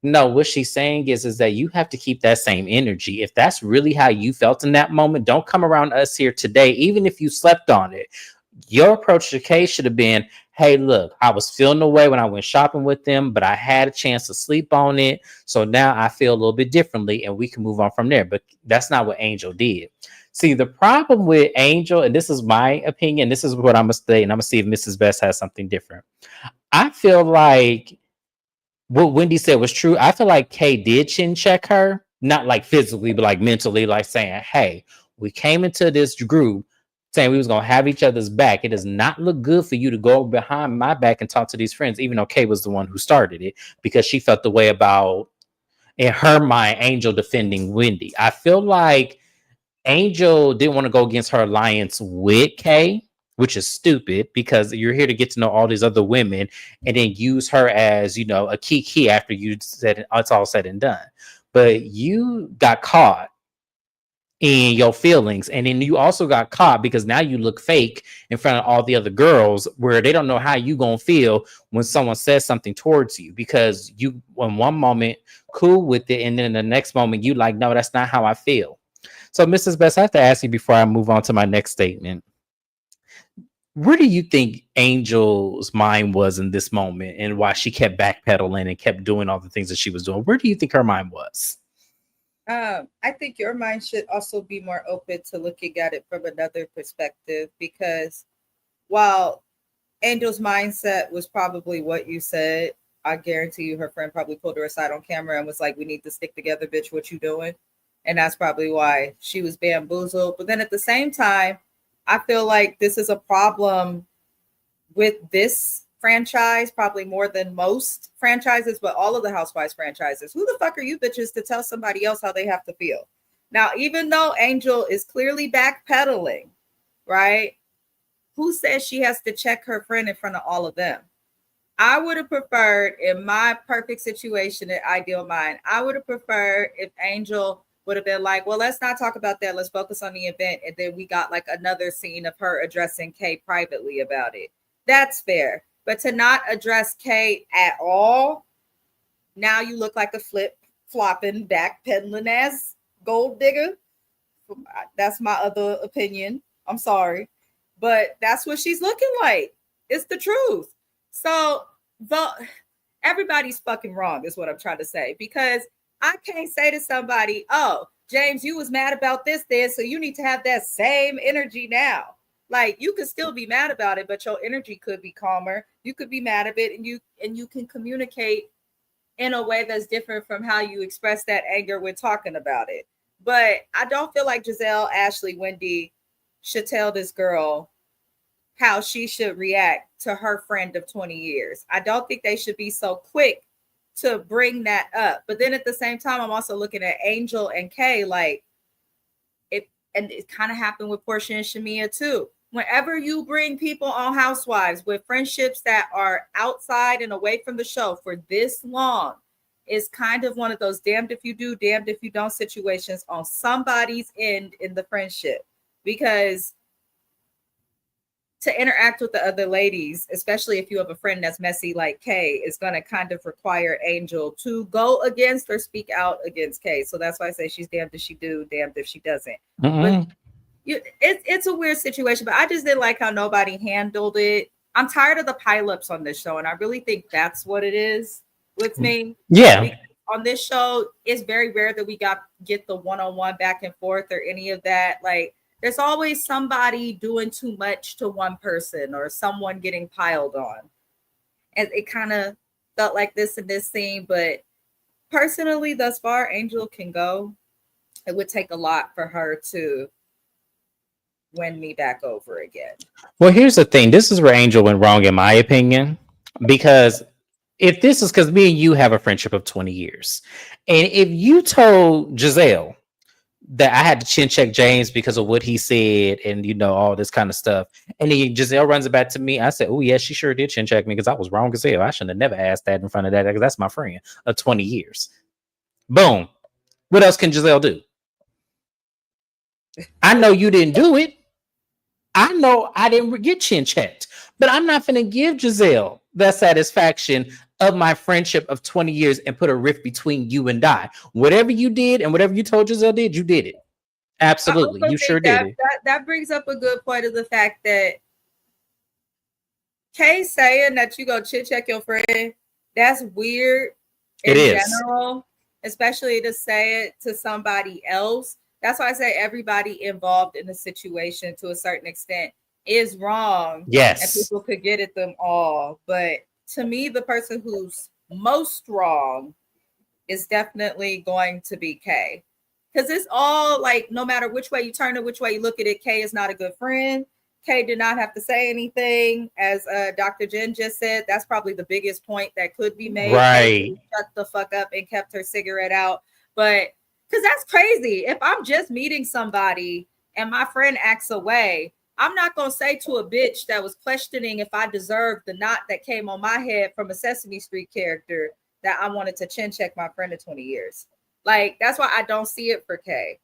Speaker 1: No, what she's saying is that you have to keep that same energy. If that's really how you felt in that moment, don't come around us here today, even if you slept on it. Your approach to the case should have been, hey, look, I was feeling away when I went shopping with them, but I had a chance to sleep on it. So now I feel a little bit differently and we can move on from there. But that's not what Angel did. See, the problem with Angel, and this is my opinion, this is what I'm going to say, and I'm going to see if Mrs. Best has something different. I feel like what Wendy said was true. I feel like Kay did chin check her, not like physically, but like mentally, like saying, hey, we came into this group saying we was gonna have each other's back. It does not look good for you to go behind my back and talk to these friends, even though Kay was the one who started it, because she felt the way about, in her mind, Angel defending Wendy. I feel like Angel didn't want to go against her alliance with Kay, which is stupid because you're here to get to know all these other women and then use her as, a key after you said it's all said and done. But you got caught in your feelings, and then you also got caught because now you look fake in front of all the other girls where they don't know how you gonna feel when someone says something towards you, because you in one moment cool with it and then in the next moment you like, no, that's not how I feel. So, Mrs. Best, I have to ask you before I move on to my next statement. Where do you think Angel's mind was in this moment and why she kept backpedaling and kept doing all the things that she was doing? Where do you think her mind was?
Speaker 2: I think your mind should also be more open to looking at it from another perspective, because while Angel's mindset was probably what you said, I guarantee you her friend probably pulled her aside on camera and was like, we need to stick together, bitch, what you doing? And that's probably why she was bamboozled. But then at the same time, I feel like this is a problem with this franchise, probably more than most franchises, but all of the Housewives franchises. Who the fuck are you bitches to tell somebody else how they have to feel? Now, even though Angel is clearly backpedaling, right? Who says she has to check her friend in front of all of them? I would have preferred, in my perfect situation, an ideal mind, I would have preferred if Angel would have been like, well, let's not talk about that. Let's focus on the event. And then we got like another scene of her addressing Kay privately about it. That's fair. But to not address Kay at all, now you look like a flip-flopping, backpedaling ass gold digger. That's my other opinion. I'm sorry. But that's what she's looking like. It's the truth. So everybody's fucking wrong is what I'm trying to say, because I can't say to somebody, oh, James, you was mad about this then, so you need to have that same energy now. Like, you could still be mad about it, but your energy could be calmer. You could be mad at it, and you can communicate in a way that's different from how you express that anger when talking about it. But I don't feel like Giselle, Ashley, Wendy should tell this girl how she should react to her friend of 20 years. I don't think they should be so quick to bring that up. But then at the same time, I'm also looking at Angel and Kay, like and it kind of happened with Portia and Shamia too. Whenever you bring people on Housewives with friendships that are outside and away from the show for this long, it's kind of one of those damned if you do, damned if you don't situations on somebody's end in the friendship. Because to interact with the other ladies, especially if you have a friend that's messy like Kay, is going to kind of require Angel to go against or speak out against Kay. So that's why I say she's damned if she do, damned if she doesn't.
Speaker 1: Mm-hmm.
Speaker 2: But it's a weird situation, but I just didn't like how nobody handled it. I'm tired of the pileups on this show, and I really think that's what it is with me.
Speaker 1: Yeah.
Speaker 2: Because on this show, it's very rare that we get the one-on-one back and forth or any of that. Like, there's always somebody doing too much to one person or someone getting piled on. And it kind of felt like this in this scene. But personally, thus far, Angel can go. It would take a lot for her to win me back over again.
Speaker 1: Well, here's the thing. This is where Angel went wrong, in my opinion, because if this is because me and you have a friendship of 20 years, and if you told Giselle that I had to chin check James because of what he said and, all this kind of stuff, and then Giselle runs it back to me, I said, oh, yeah, she sure did chin check me because I was wrong as hell. I shouldn't have never asked that in front of that because that's my friend of 20 years. Boom. What else can Giselle do? I know you didn't do it. I know I didn't get chin checked, but I'm not going to give Giselle that satisfaction of my friendship of 20 years and put a rift between you and I. Whatever you did and whatever you told Giselle did, you did it.
Speaker 2: I
Speaker 1: Absolutely.
Speaker 2: also
Speaker 1: You sure
Speaker 2: think
Speaker 1: did
Speaker 2: that
Speaker 1: it.
Speaker 2: that brings up a good point of the fact that Kay saying that you go chit check your friend, that's weird
Speaker 1: It
Speaker 2: in
Speaker 1: is.
Speaker 2: general, especially to say it to somebody else. That's why I say everybody involved in the situation to a certain extent is wrong and
Speaker 1: Yes.
Speaker 2: people could get at them all. But to me, the person who's most wrong is definitely going to be Kay. Because it's all like, no matter which way you turn it, which way you look at it, Kay is not a good friend. Kay did not have to say anything. As Dr. Jen just said, that's probably the biggest point that could be made. Kay
Speaker 1: Right.
Speaker 2: shut the fuck up and kept her cigarette out. But because that's crazy. If I'm just meeting somebody and my friend acts away, I'm not going to say to a bitch that was questioning if I deserved the knot that came on my head from a Sesame Street character that I wanted to chin check my friend of 20 years. Like, that's why I don't see it for Kay.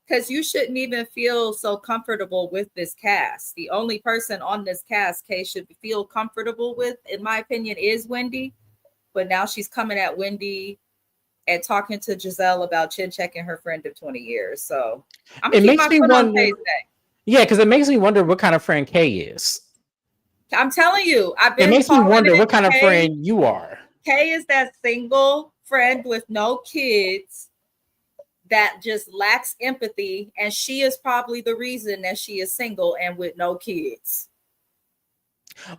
Speaker 2: Because you shouldn't even feel so comfortable with this cast. The only person on this cast Kay should feel comfortable with, in my opinion, is Wendy. But now she's coming at Wendy and talking to Giselle about chin checking her friend of 20 years. So I'm gonna
Speaker 1: It
Speaker 2: keep
Speaker 1: makes
Speaker 2: my
Speaker 1: me
Speaker 2: foot on
Speaker 1: wonder.
Speaker 2: Kay's neck.
Speaker 1: Yeah, because it makes me wonder what kind of friend Kay is.
Speaker 2: I'm telling you, I've
Speaker 1: It
Speaker 2: been
Speaker 1: makes me
Speaker 2: calling
Speaker 1: wonder
Speaker 2: it
Speaker 1: what kind of
Speaker 2: Kay.
Speaker 1: friend you are.
Speaker 2: Kay is that single friend with no kids that just lacks empathy, and she is probably the reason that she is single and with no kids.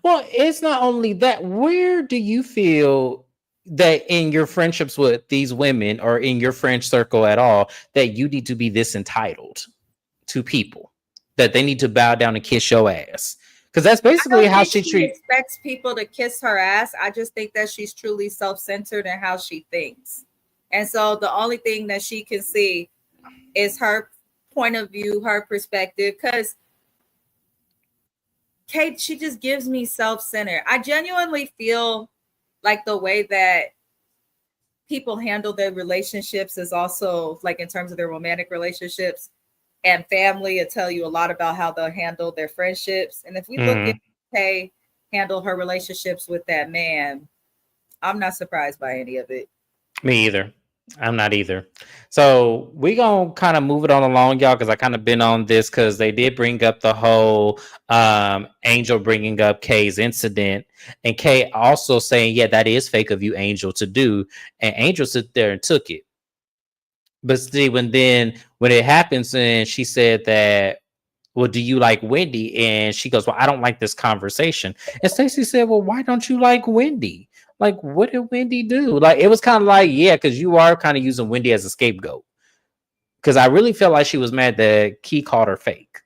Speaker 1: Well, it's not only that. Where do you feel that in your friendships with these women or in your friend circle at all that you need to be this entitled to people? That they need to bow down and kiss your ass? Because that's
Speaker 2: I
Speaker 1: basically
Speaker 2: don't
Speaker 1: how
Speaker 2: think
Speaker 1: she
Speaker 2: she
Speaker 1: treat.
Speaker 2: expects people to kiss her ass. I just think that she's truly self-centered in how she thinks. And so the only thing that she can see is her point of view, her perspective. Because Kate, she just gives me self-centered. I genuinely feel like the way that people handle their relationships is also like in terms of their romantic relationships and family, it tell you a lot about how they'll handle their friendships. And if we look at
Speaker 1: Mhm.
Speaker 2: Kay handle her relationships with that man, I'm not surprised by any of it.
Speaker 1: Me either. I'm not either. So we gonna kind of move it on along, y'all, because I kind of been on this because they did bring up the whole Angel bringing up Kay's incident, and Kay also saying, "Yeah, that is fake of you, Angel, to do." And Angel sit there and took it. But see, when it happens, and she said that, well, do you like Wendy? And she goes, well, I don't like this conversation. And Stacey said, well, why don't you like Wendy? Like, what did Wendy do? Like, it was kind of like, yeah, because you are kind of using Wendy as a scapegoat. Because I really felt like she was mad that Key called her fake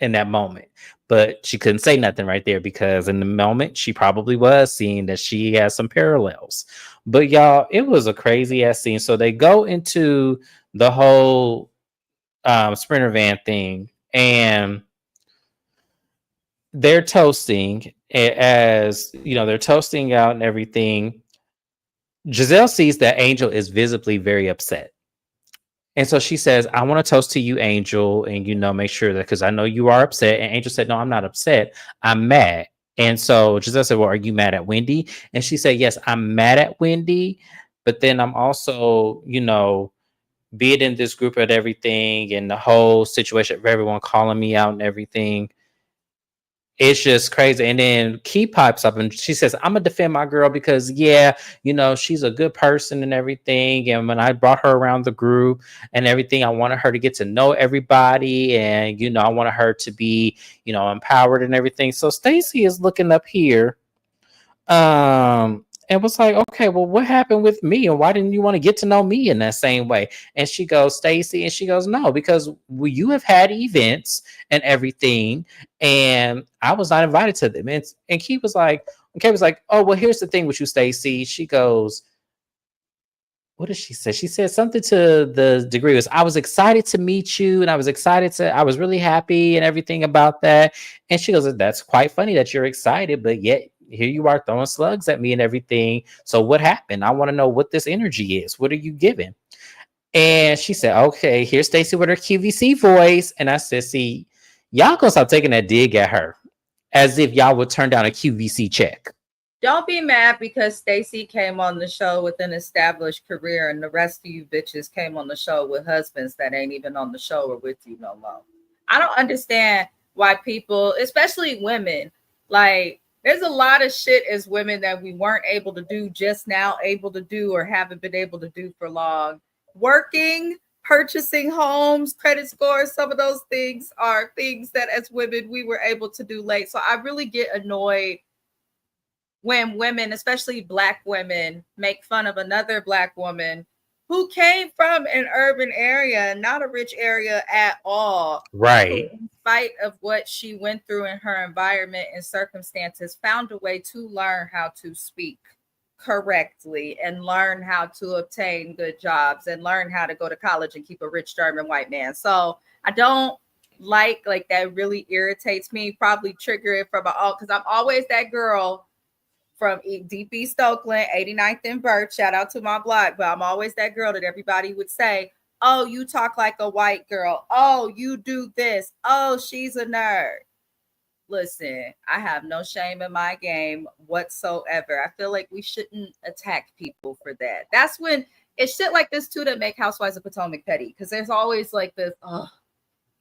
Speaker 1: in that moment. But she couldn't say nothing right there because in the moment she probably was seeing that she has some parallels. But y'all, it was a crazy ass scene. So they go into the whole Sprinter van thing and they're toasting as you know, they're toasting out and everything. Giselle sees that Angel is visibly very upset. And so she says, I want to toast to you, Angel, and make sure that because I know you are upset. And Angel said, no, I'm not upset. I'm mad. And so Giselle said, well, are you mad at Wendy? And she said, yes, I'm mad at Wendy. But then I'm also, be it in this group and everything and the whole situation of everyone calling me out and everything. It's just crazy. And then Key pipes up and she says, I'm gonna defend my girl because yeah, she's a good person and everything. And when I brought her around the group and everything, I wanted her to get to know everybody and I wanted her to be, empowered and everything. So Stacy is looking up here and was like, okay, well, what happened with me and why didn't you want to get to know me in that same way? And she goes, Stacy, and she goes, no, because you have had events and everything and I was not invited to them. And Kay was like, oh, well, here's the thing with you, Stacy. She goes, what did she say? She said something to the degree was, I was excited to meet you and I was really happy and everything about that. And she goes, that's quite funny that you're excited, but yet here you are throwing slugs at me and everything. So what happened? I want to know what this energy is. What are you giving? And she said, okay, here's Stacey with her QVC voice. And I said, see, y'all gonna stop taking that dig at her as if y'all would turn down a QVC check.
Speaker 2: Don't be mad because Stacy came on the show with an established career and the rest of you bitches came on the show with husbands that ain't even on the show or with you no more. I don't understand why people, especially women, like there's a lot of shit as women that we weren't able to do just now, able to do or haven't been able to do for long. Working, purchasing homes, credit scores, some of those things are things that as women we were able to do late. So I really get annoyed when women, especially Black women, make fun of another Black woman who came from an urban area, not a rich area at all, who,
Speaker 1: Right.
Speaker 2: in spite of what she went through in her environment and circumstances, found a way to learn how to speak correctly and learn how to obtain good jobs and learn how to go to college and keep a rich German white man. So I don't like that really irritates me, probably trigger it from all because I'm always that girl from Deep East Oakland, 89th and Birch. Shout out to my block. But I'm always that girl that everybody would say, oh, you talk like a white girl. Oh, you do this. Oh, she's a nerd. Listen, I have no shame in my game whatsoever. I feel like we shouldn't attack people for that. That's when it's shit like this too that make Housewives of Potomac petty. Because there's always like this, oh,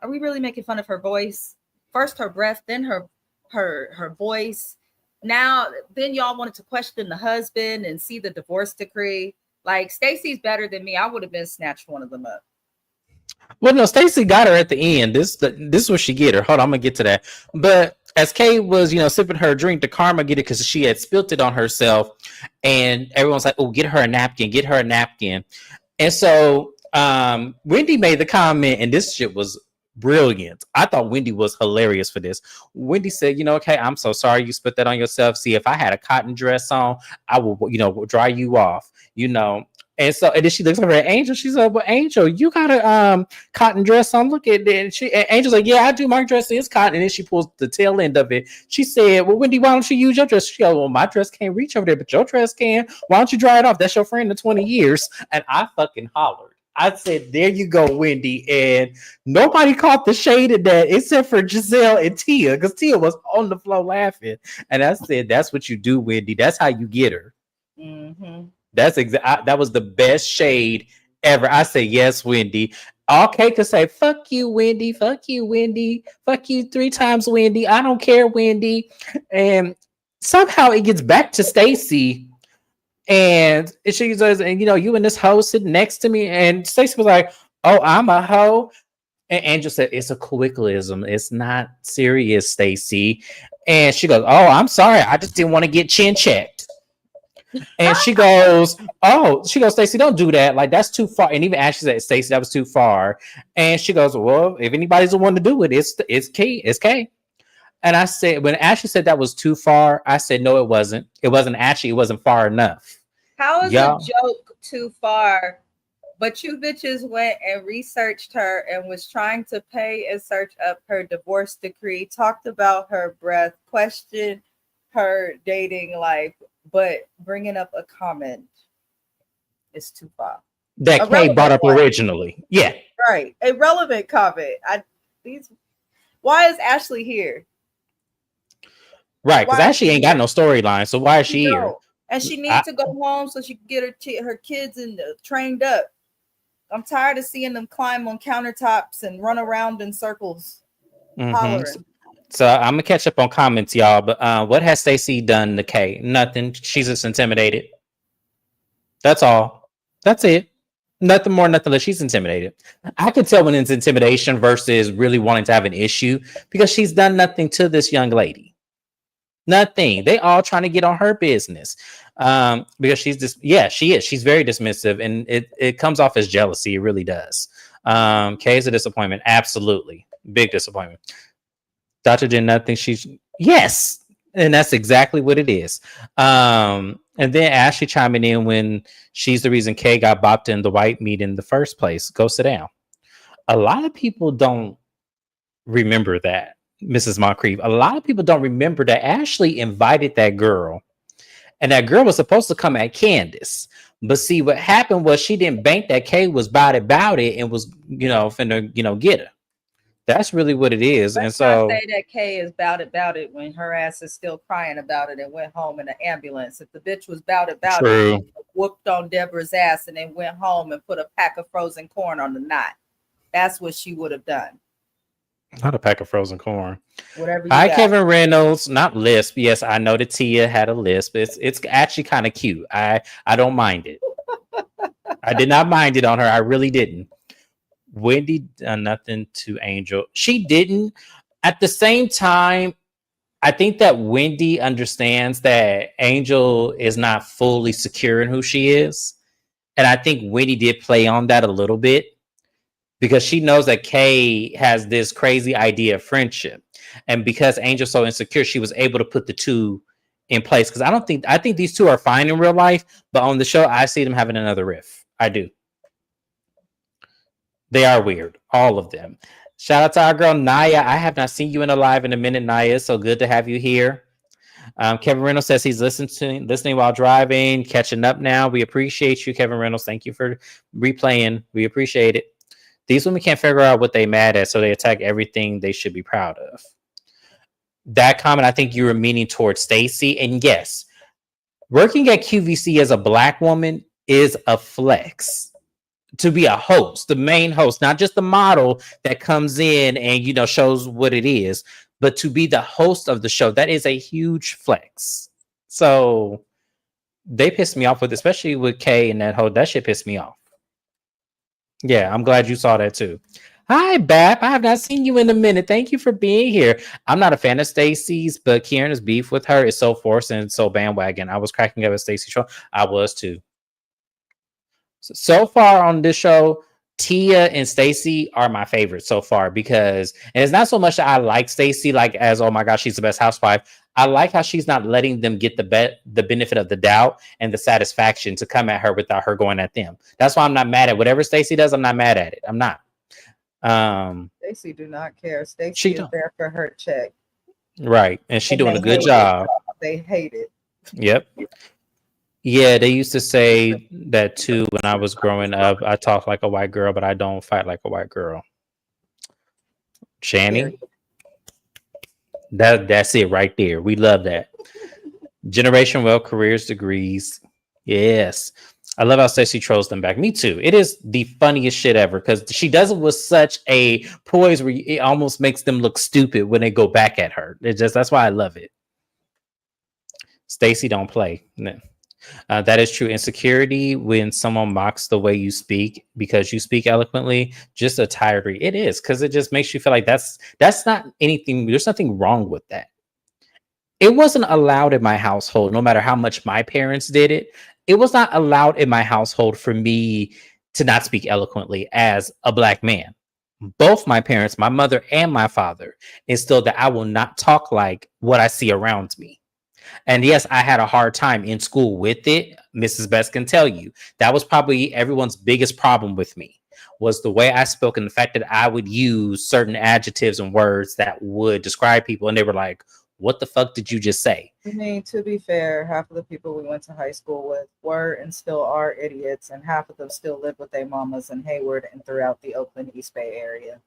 Speaker 2: are we really making fun of her voice? First her breath, then her voice. Now, then y'all wanted to question the husband and see the divorce decree. Like Stacy's better than me. I would have been snatched one of them up.
Speaker 1: Well, no, Stacy got her at the end. This is where she get her. Hold on, I'm gonna get to that. But as Kay was, sipping her drink, the karma get it because she had spilt it on herself, and everyone's like, "Oh, get her a napkin, get her a napkin." And so Wendy made the comment, and this shit was brilliant. I thought Wendy was hilarious for this. Wendy said, okay, I'm so sorry you spit that on yourself. See, if I had a cotton dress on, I will, dry you off, And so, and then she looks over at Angel. She's like, "Well, Angel, you got a cotton dress on. Look at it." And Angel's like, "Yeah, I do. My dress is cotton." And then she pulls the tail end of it. She said, "Well, Wendy, why don't you use your dress?" She goes, "Well, my dress can't reach over there, but your dress can. Why don't you dry it off? That's your friend of 20 years." And I fucking hollered. I said, "There you go, Wendy." And nobody caught the shade of that except for Giselle and Tia, because Tia was on the floor laughing. And I said, "That's what you do, Wendy. That's how you get her."
Speaker 2: Mm-hmm.
Speaker 1: That's that was the best shade ever. I say, "Yes, Wendy." All Kate could say, "Fuck you, Wendy. Fuck you, Wendy. Fuck you 3 times, Wendy. I don't care, Wendy." And somehow it gets back to Stacy. And she says, "And you and this hoe sitting next to me." And Stacy was like, "Oh, I'm a hoe." And Angel said, "It's a quicklism. It's not serious, Stacy." And she goes, "Oh, I'm sorry. I just didn't want to get chin checked." And she goes, "Oh," she goes, "Stacey, don't do that. Like, that's too far." And even Ashley said, "Stacey, that was too far." And she goes, "Well, if anybody's the one to do it, it's Kay. It's Kay." And I said, when Ashley said that was too far, I said, "No, it wasn't. It wasn't Ashley. It wasn't far enough."
Speaker 2: How is a
Speaker 1: Y'all,
Speaker 2: joke too far? But you bitches went and researched her and was trying to pay and search up her divorce decree, talked about her breath, questioned her dating life, but bringing up a comment is too far.
Speaker 1: that
Speaker 2: A
Speaker 1: Kay brought
Speaker 2: relevant
Speaker 1: up
Speaker 2: one,
Speaker 1: originally. Yeah,
Speaker 2: right? A relevant comment. These. Why is Ashley here?
Speaker 1: right. Because
Speaker 2: Why is
Speaker 1: Ashley
Speaker 2: she
Speaker 1: ain't got
Speaker 2: here?
Speaker 1: no storyline. So why is
Speaker 2: She
Speaker 1: she here?
Speaker 2: don't, and she
Speaker 1: I,
Speaker 2: needs to go home so she can get her kids trained up. I'm tired of seeing them climb on countertops and run around in circles,
Speaker 1: mm-hmm.
Speaker 2: hollering.
Speaker 1: So I'm gonna catch up on comments, y'all. But what has Stacey done to Kay? Nothing. She's just intimidated. That's all. That's it. Nothing more, nothing less. She's intimidated. I could tell when it's intimidation versus really wanting to have an issue because she's done nothing to this young lady. Nothing. They all trying to get on her business. Because she's just, yeah, she is. She's very dismissive, and it comes off as jealousy. It really does. Kay is a disappointment. Absolutely. Big disappointment. Doctor did nothing. She's yes, and that's exactly what it is. And then Ashley chiming in when she's the reason Kay got bopped in the white meat in the first place. Go sit down. A lot of people don't remember that, Mrs. Moncrief. A lot of people don't remember that Ashley invited that girl, and that girl was supposed to come at Candace. But see, what happened was she didn't bank that Kay was about it and was, finna, get her. That's really what it is. And
Speaker 2: Let's not
Speaker 1: so
Speaker 2: say that Kay is about it when her ass is still crying about it and went home in an ambulance. If the bitch was about it,
Speaker 1: true.
Speaker 2: whooped on Deborah's ass and then went home and put a pack of frozen corn on the knot. That's what she would have done.
Speaker 1: Not a pack of frozen corn.
Speaker 2: Whatever you
Speaker 1: Hi,
Speaker 2: got.
Speaker 1: Kevin Reynolds. Not lisp. Yes, I know that Tia had a lisp. It's actually kind of cute. I don't mind it. I did not mind it on her. I really didn't. Wendy done nothing to Angel. She didn't. At the same time, I think that Wendy understands that Angel is not fully secure in who she is. And I think Wendy did play on that a little bit because she knows that Kay has this crazy idea of friendship. And because Angel's so insecure, she was able to put the two in place. Because I think these two are fine in real life, but on the show, I see them having another riff. I do. They are weird, all of them. Shout out to our girl Naya. I have not seen you in a live in a minute, Naya. So good to have you here. Kevin Reynolds says he's listening while driving, catching up now. We appreciate you, Kevin Reynolds. Thank you for replaying. We appreciate it. These women can't figure out what they mad at, so they attack everything they should be proud of. That comment, I think you were meaning towards Stacey. And yes, working at QVC as a Black woman is a flex. To be a host, the main host, not just the model that comes in and, you know, shows what it is, but to be the host of the show, that is a huge flex. So they pissed me off with, especially with Kay and that shit pissed me off. Yeah, I'm glad you saw that too. Hi, Bap. I have not seen you in a minute. Thank you for being here. I'm not a fan of Stacey's, but Kieran's beef with her is so forced and so bandwagon. I was cracking up at Stacey's show. I was too. So far on this show, Tia and Stacey are my favorites so far because, and it's not so much that I like Stacey like as, oh my gosh, she's the best housewife. I like how she's not letting them get the benefit of the doubt and the satisfaction to come at her without her going at them. That's why I'm not mad at whatever Stacey does. I'm not mad at it. I'm not.
Speaker 2: Stacey do not care. Stacey is there for her check.
Speaker 1: Right. And she doing a good job.
Speaker 2: They hate it.
Speaker 1: Yep. Yeah, they used to say that too when I was growing up. I talk like a white girl, but I don't fight like a white girl. Shani, that's it right there. We love that. Generation Wealth, careers, degrees. Yes. I love how Stacey trolls them back. Me too. It is the funniest shit ever because she does it with such a poise where it almost makes them look stupid when they go back at her. That's why I love it. Stacey don't play. No. That is true. Insecurity when someone mocks the way you speak because you speak eloquently, just a tirade. It is because it just makes you feel like that's not anything. There's nothing wrong with that. It wasn't allowed in my household, no matter how much my parents did it. It was not allowed in my household for me to not speak eloquently as a Black man. Both my parents, my mother and my father, instilled that I will not talk like what I see around me. And yes, I had a hard time in school with it. Mrs. Best can tell you that was probably everyone's biggest problem with me was the way I spoke and the fact that I would use certain adjectives and words that would describe people. And they were like, what the fuck did you just say?
Speaker 2: I mean, to be fair, half of the people we went to high school with were and still are idiots, and half of them still live with their mamas in Hayward and throughout the Oakland East Bay area.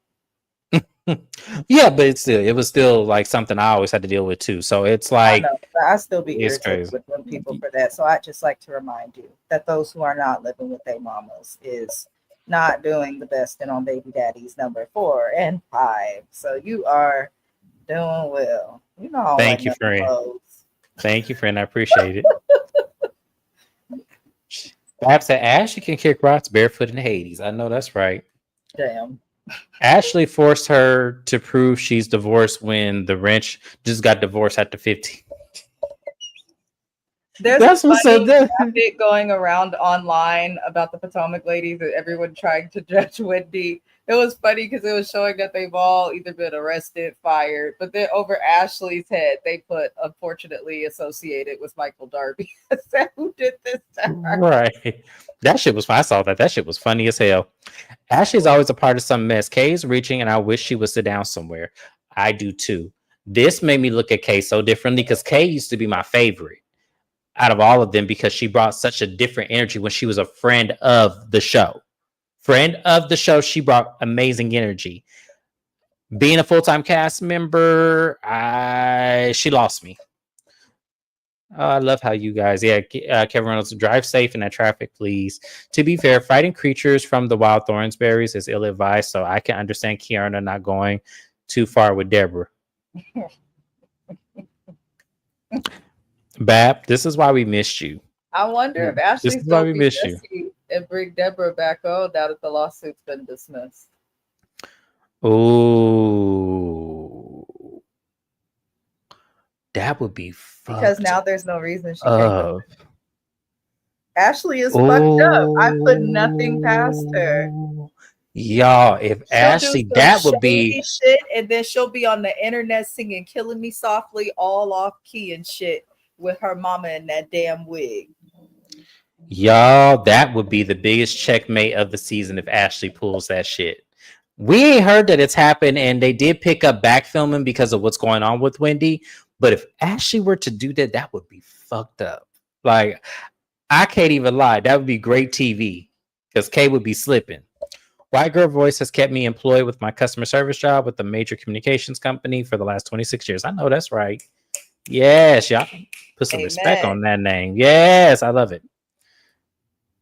Speaker 1: Yeah, but it was still like something I always had to deal with too. So it's like
Speaker 2: I still be irritated with them people for that. So I just like to remind you that those who are not living with their mamas is not doing the best and on baby daddies number 4 and 5. So you are doing well. You know.
Speaker 1: Thank you, friend. Thank you, friend. I appreciate it. Perhaps that Ashley can kick rocks barefoot in Hades. I know that's right.
Speaker 2: Damn.
Speaker 1: Ashley forced her to prove she's divorced when the wrench just got divorced after 15.
Speaker 2: There's a funny graphic going around online about the Potomac ladies that everyone trying to judge Wendy. It was funny because it was showing that they've all either been arrested, fired, but then over Ashley's head, they put unfortunately associated with Michael Darby. Who did this to her?
Speaker 1: Right. That shit was fun. I saw that. That shit was funny as hell. Ashley's always a part of some mess. Kay's reaching, and I wish she would sit down somewhere. I do too. This made me look at Kay so differently because Kay used to be my favorite out of all of them because she brought such a different energy when she was a friend of the show. Friend of the show, she brought amazing energy. Being a full-time cast member, she lost me. I love how you guys, Kevin Reynolds, drive safe in that traffic, please. To be fair, fighting creatures from the wild thornsberries is ill-advised, so I can understand Kiana not going too far with Deborah. Bab, this is why we missed you.
Speaker 2: I wonder if
Speaker 1: This
Speaker 2: Ashley's
Speaker 1: is why
Speaker 2: gonna
Speaker 1: we
Speaker 2: be
Speaker 1: missed you.
Speaker 2: messy and bring Deborah back on now that the lawsuit's been dismissed.
Speaker 1: Oh, that would be
Speaker 2: Because
Speaker 1: fucked
Speaker 2: now there's no reason she can't go.
Speaker 1: up.
Speaker 2: Ashley is fucked up. I put nothing past her.
Speaker 1: Oh, y'all, if
Speaker 2: She'll do
Speaker 1: Ashley,
Speaker 2: some
Speaker 1: that would be,
Speaker 2: shady shit, and then she'll be on the internet singing "Killing Me Softly" all off key and shit with her mama in that damn wig.
Speaker 1: y'all, that would be the biggest checkmate of the season if Ashley pulls that shit. We ain't heard that it's happened, and they did pick up back filming because of what's going on with Wendy. But if Ashley were to do that, that would be fucked up. Like, I can't even lie. That would be great TV because Kay would be slipping. White Girl Voice has kept me employed with my customer service job with a major communications company for the last 26 years. I know that's right. Yes, y'all put some respect on that name. Yes, I love it.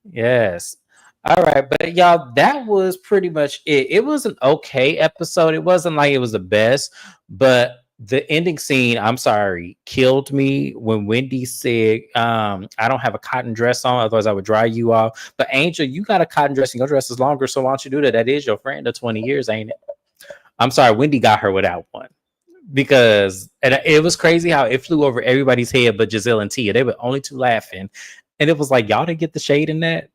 Speaker 1: Yes. All right, but y'all, that was pretty much it. It was an okay episode. It wasn't like it was the best, but the ending scene, I'm sorry, killed me when Wendy said, I don't have a cotton dress on, otherwise I would dry you off. But Angel, you got a cotton dress and your dress is longer, so why don't you do that? That is your friend of 20 years, ain't it? I'm sorry, Wendy got her without one. Because and it was crazy how it flew over everybody's head but Giselle and Tia. They were only two laughing. And it was like, y'all didn't get the shade in that.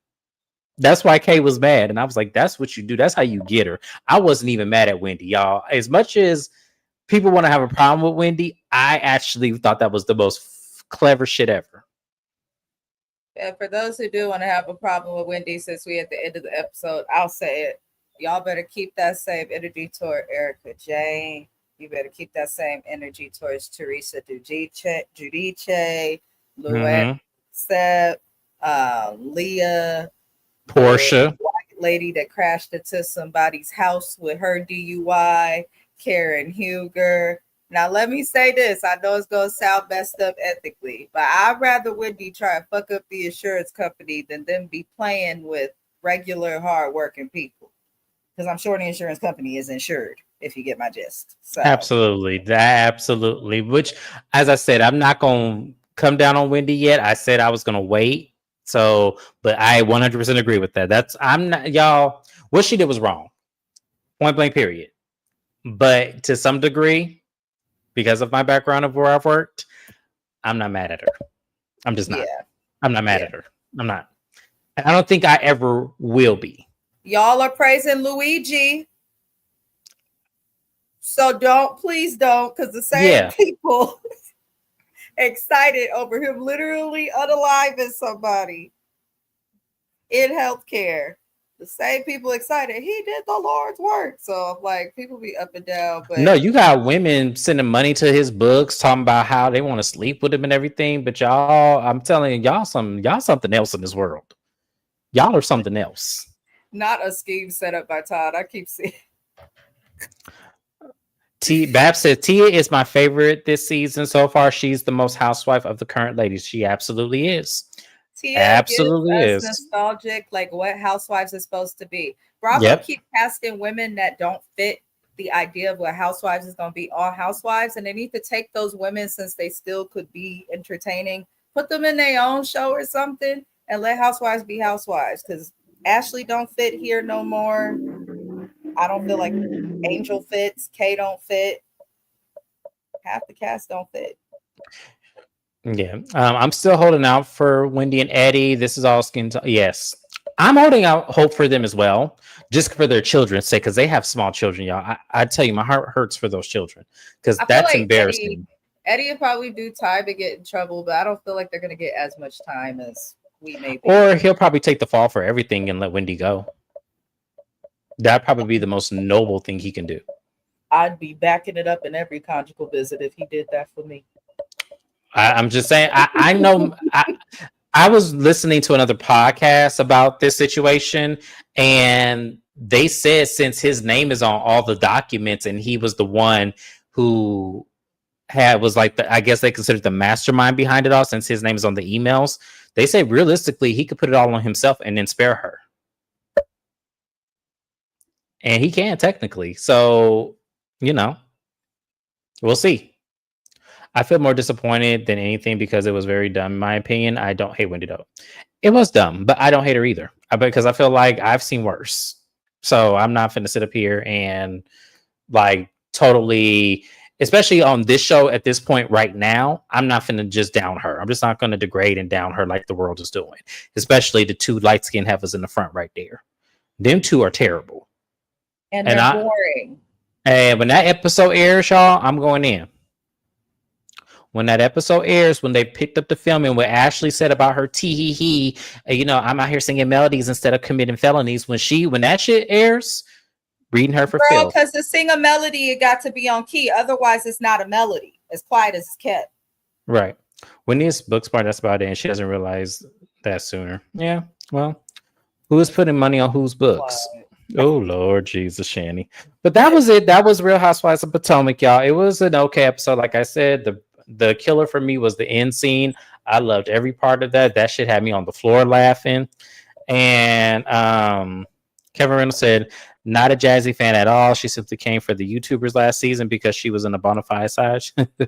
Speaker 1: That's why Kay was mad. And I was like, that's what you do. That's how you get her. I wasn't even mad at Wendy, y'all. As much as people want to have a problem with Wendy, I actually thought that was the most clever shit ever.
Speaker 2: And for those who do want to have a problem with Wendy, since we at the end of the episode, I'll say it. Y'all better keep that same energy toward Erica Jane. You better keep that same energy towards Teresa Giudice, Luann, Seb, Leah,
Speaker 1: Portia,
Speaker 2: white lady that crashed into somebody's house with her DUI, Karen Huger. Now, let me say this. I know it's going to sound messed up ethically, but I'd rather Wendy try and fuck up the insurance company than them be playing with regular, hardworking people. Because I'm sure the insurance company is insured, if you get my gist. So.
Speaker 1: Absolutely. Absolutely. Which, as I said, I'm not going to come down on Wendy yet. I said I was going to wait. So, but I 100% agree with that. I'm not, y'all, what she did was wrong. Point blank, period. But to some degree, because of my background of where I've worked, I'm not mad at her. I'm just not. Yeah. I'm not mad at her. I'm not. I don't think I ever will be.
Speaker 2: Y'all are praising Luigi. So please don't, because the same people excited over him literally unaliving somebody in healthcare. The same people excited. He did the Lord's work. So like people be up and down. But
Speaker 1: no, you got women sending money to his books, talking about how they want to sleep with him and everything. But y'all, I'm telling you, y'all something else in this world. Y'all are something else.
Speaker 2: Not a scheme set up by Todd. I keep seeing.
Speaker 1: Bab said Tia is my favorite this season so far. She's the most housewife of the current ladies. She absolutely is.
Speaker 2: Tia absolutely is nostalgic, like what Housewives is supposed to be. Bravo keep casting women that don't fit the idea of what Housewives is going to be on Housewives, and they need to take those women, since they still could be entertaining, put them in their own show or something, and let Housewives be Housewives. Because Ashley don't fit here no more. I don't feel like Angel fits. Kay don't fit. Half the cast don't fit.
Speaker 1: Yeah, I'm still holding out for Wendy and Eddie. This is all skin. Yes, I'm holding out hope for them as well, just for their children's sake, because they have small children, y'all. I tell you, my heart hurts for those children because that's like embarrassing.
Speaker 2: Eddie will probably do time to get in trouble, but I don't feel like they're going to get as much time as we may be.
Speaker 1: Or he'll probably take the fall for everything and let Wendy go. That'd probably be the most noble thing he can do.
Speaker 2: I'd be backing it up in every conjugal visit if he did that for me.
Speaker 1: I'm just saying, I know I was listening to another podcast about this situation, and they said since his name is on all the documents and he was the one who was like I guess they considered the mastermind behind it all since his name is on the emails. They say realistically he could put it all on himself and then spare her. And he can technically. So, we'll see. I feel more disappointed than anything because it was very dumb. In my opinion, I don't hate Wendy though. It was dumb, but I don't hate her either because I feel like I've seen worse. So I'm not going to sit up here and like totally, especially on this show at this point right now, I'm not going to just down her. I'm just not going to degrade and down her like the world is doing, especially the two light skinned heifers in the front right there. Them two are terrible.
Speaker 2: And they're boring.
Speaker 1: And when that episode airs, y'all, I'm going in. When that episode airs, when they picked up the film and what Ashley said about her tee I'm out here singing melodies instead of committing felonies. When that shit airs, reading her for Phil.
Speaker 2: Because to sing a melody, it got to be on key. Otherwise, it's not a melody. As quiet as it's kept.
Speaker 1: Right. When this book's part, that's about it. And she doesn't realize that sooner. Yeah. Well, who is putting money on whose books? What? Oh, Lord Jesus, Shani. But that was it. That was Real Housewives of Potomac, y'all. It was an okay episode. Like I said, the killer for me was the end scene. I loved every part of that. That shit had me on the floor laughing. And Kevin Reynolds said, not a Jazzy fan at all. She simply came for the YouTubers last season because she was in a bona fide side.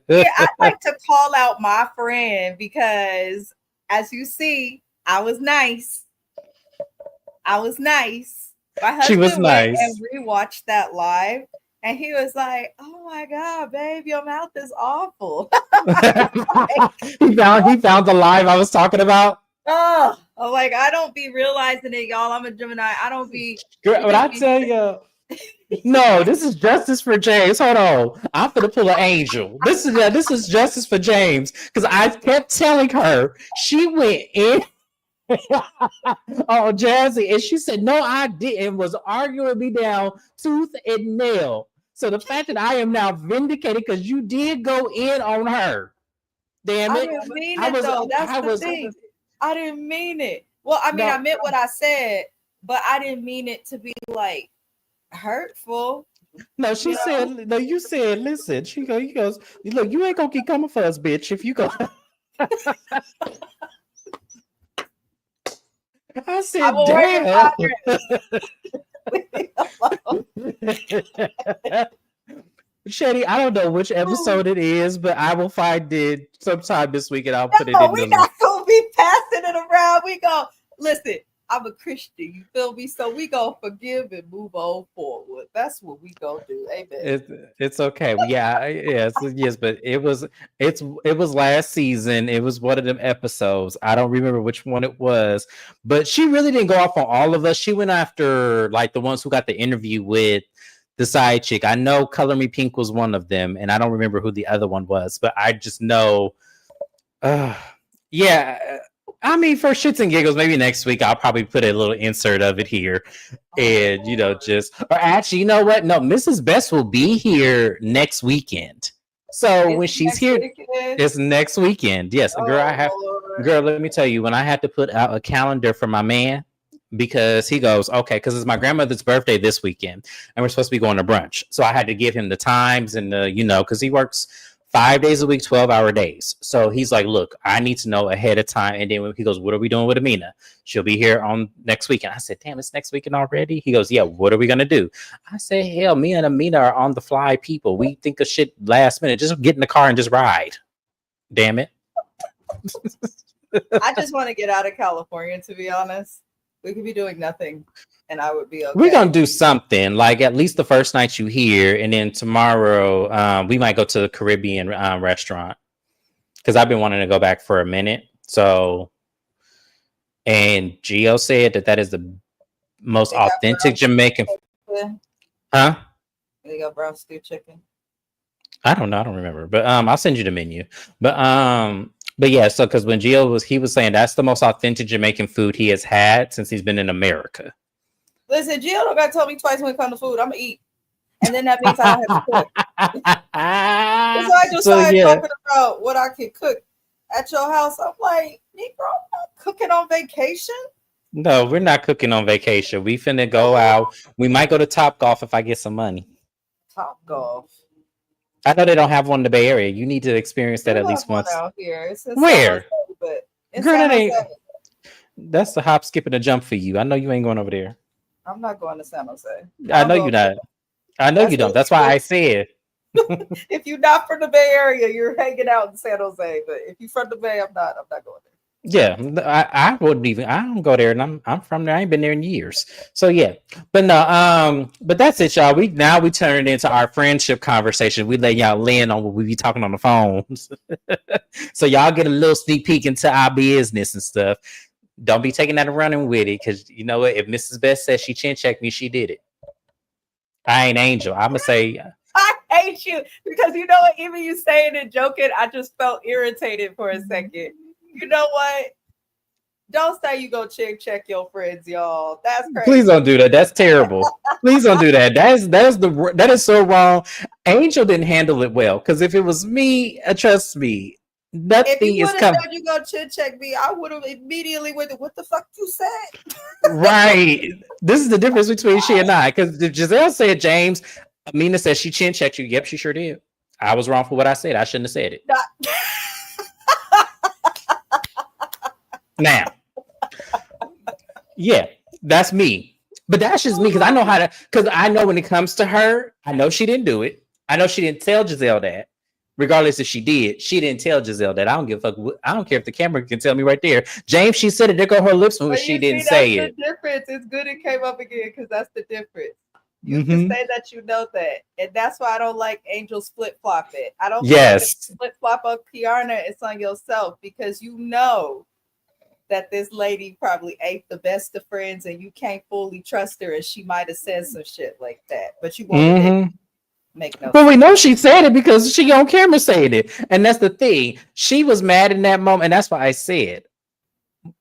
Speaker 2: Yeah, I'd like to call out my friend because, as you see, I was nice. My husband
Speaker 1: she was nice.
Speaker 2: Went and rewatched that live. And he was like, "Oh my God, babe, your mouth is awful."
Speaker 1: he found the live I was talking about.
Speaker 2: Oh, like I don't be realizing it, y'all. I'm a Gemini. I don't be.
Speaker 1: What I tell you? No, this is justice for James. Hold on, I'm gonna pull an angel. This is justice for James because I kept telling her she went in. Oh, Jazzy, and she said no, I didn't. Was arguing me down tooth and nail. So the fact that I am now vindicated because you did go in on her. Damn it!
Speaker 2: I didn't mean it though. That's the thing. I didn't mean it. Well, I mean, I meant what I said, but I didn't mean it to be like hurtful.
Speaker 1: No, she said. No, you said. Listen, he goes. Look, you ain't gonna keep coming for us, bitch. If you go. I said, damn. Shetty, I don't know which episode it is, but I will find it sometime this week and I'll put it in.
Speaker 2: We're not gonna be passing it around. We go, listen, I'm a Christian, you feel me? So we gonna forgive and move on forward. That's what we gonna do. Amen.
Speaker 1: It's okay. Yes, but it was last season. It was one of them episodes. I don't remember which one it was, but she really didn't go off on all of us. She went after like the ones who got the interview with the side chick. I know Color Me Pink was one of them, and I don't remember who the other one was, but I just know I mean, for shits and giggles, maybe next week I'll probably put a little insert of it here. And, or actually, you know what? No, Mrs. Best will be here next weekend. So when she's here, it's next weekend. Yes, girl, let me tell you, when I had to put out a calendar for my man, because he goes, okay, because it's my grandmother's birthday this weekend, and we're supposed to be going to brunch. So I had to give him the times and because he works 5 days a week, 12-hour days. So he's like, look, I need to know ahead of time. And then when he goes, what are we doing with Amina? She'll be here on next weekend. I said, damn, it's next weekend already? He goes, yeah, what are we going to do? I said, hell, me and Amina are on the fly people. We think of shit last minute. Just get in the car and just ride. Damn it.
Speaker 2: I just want to get out of California, to be honest. We could be doing nothing. And I would be okay.
Speaker 1: We're gonna do something like at least the first night you here, and then tomorrow we might go to the Caribbean restaurant because I've been wanting to go back for a minute. So, and Gio said that is the most authentic Jamaican. Huh?
Speaker 2: They got brown stew chicken.
Speaker 1: I don't know. I don't remember, but I'll send you the menu. But yeah. So because when Gio he was saying that's the most authentic Jamaican food he has had since he's been in America.
Speaker 2: Listen, Jill don't got to tell me twice when it comes to food. I'm going to eat. And then that means I don't have to cook. So I just started talking about what I could cook at your house. I'm like, Negro, I'm not cooking on vacation.
Speaker 1: No, we're not cooking on vacation. We finna go out. We might go to Top Golf if I get some money.
Speaker 2: Top Golf.
Speaker 1: I know they don't have one in the Bay Area. You need to experience that
Speaker 2: Do
Speaker 1: at
Speaker 2: have
Speaker 1: least
Speaker 2: one
Speaker 1: once.
Speaker 2: out here. It's in San Jose,
Speaker 1: Where?
Speaker 2: but in
Speaker 1: Girl,
Speaker 2: San
Speaker 1: that
Speaker 2: Jose,
Speaker 1: ain't. That's the hop, skip, and a jump for you. I know you ain't going over there.
Speaker 2: I'm not going to San Jose. I
Speaker 1: I
Speaker 2: don't
Speaker 1: know
Speaker 2: go.
Speaker 1: you're not. I know
Speaker 2: That's
Speaker 1: you
Speaker 2: where
Speaker 1: don't. That's why
Speaker 2: people.
Speaker 1: I said.
Speaker 2: If you're not from the Bay Area, you're hanging out in San Jose. But if you're from the Bay, I'm not. I'm not going there.
Speaker 1: Yeah, I wouldn't even. I don't go there, and I'm from there. I ain't been there in years. So yeah, but no, but that's it, y'all. We turned it into our friendship conversation. We let y'all in on what we be talking on the phones, so y'all get a little sneak peek into our business and stuff. Don't be taking that and running with it, because you know what? If Mrs. Best says she chin checked me, she did it. I ain't Angel. I'm gonna say
Speaker 2: I hate you because you know what? Even you saying and joking, I just felt irritated for a second. You know what? Don't say you go check your friends, y'all. That's
Speaker 1: please
Speaker 2: crazy.
Speaker 1: don't do that. That's terrible. Please don't do that. That is so wrong. Angel didn't handle it well, because if it was me, trust me,
Speaker 2: If you
Speaker 1: nothing is
Speaker 2: would have
Speaker 1: coming.
Speaker 2: said you go check me, I would have immediately went, what the fuck you said?
Speaker 1: Right. This is the difference between she and I. Because Giselle said James, Amina said she chin checked you. Yep, she sure did. I was wrong for what I said. I shouldn't have said it.
Speaker 2: Not,
Speaker 1: Now, yeah, that's me. But that's just me, because I know how to. Because I know when it comes to her, I know she didn't do it. I know she didn't tell Giselle that. Regardless if she did, she didn't tell Giselle that. I don't give a fuck. I don't care if the camera can tell me right there. James, she said it. There go her lips when
Speaker 2: but
Speaker 1: she
Speaker 2: you
Speaker 1: didn't
Speaker 2: see, that's
Speaker 1: say
Speaker 2: the
Speaker 1: it.
Speaker 2: difference. It's good it came up again because that's the difference. You can
Speaker 1: Mm-hmm.
Speaker 2: say that you know that. And that's why I don't like Angel's flip flop it. I don't feel like if
Speaker 1: Yes.
Speaker 2: you flip flop on Kiana, it's on yourself because you know that this lady probably ain't the best of friends and you can't fully trust her and she might have said some shit like that. But you won't admit it.
Speaker 1: Mm-hmm.
Speaker 2: Make no
Speaker 1: But we
Speaker 2: sense.
Speaker 1: know she said it because she on camera saying it. And that's the thing. She was mad in that moment. And that's why I said.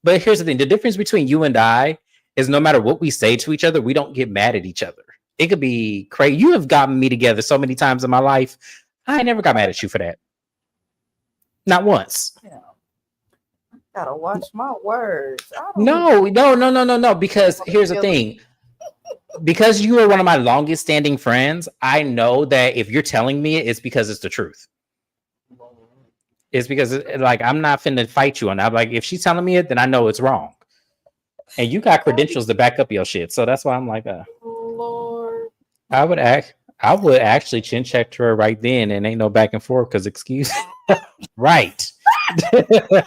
Speaker 1: But here's the thing. The difference between you and I is no matter what we say to each other, we don't get mad at each other. It could be crazy. You have gotten me together so many times in my life. I never got mad at you for that. Not once.
Speaker 2: Yeah. Gotta watch my words. I don't even
Speaker 1: No. Because here's the
Speaker 2: feel it.
Speaker 1: thing. Because you are one of my longest standing friends, I know that if you're telling me it, it's because it's the truth. It's because like I'm not finna fight you on that. I'm like, if she's telling me it, then I know it's wrong. And you got credentials to back up your shit. So that's why I'm like,
Speaker 2: Lord.
Speaker 1: I would actually chin check to her right then, and ain't no back and forth because excuse right.
Speaker 2: I said the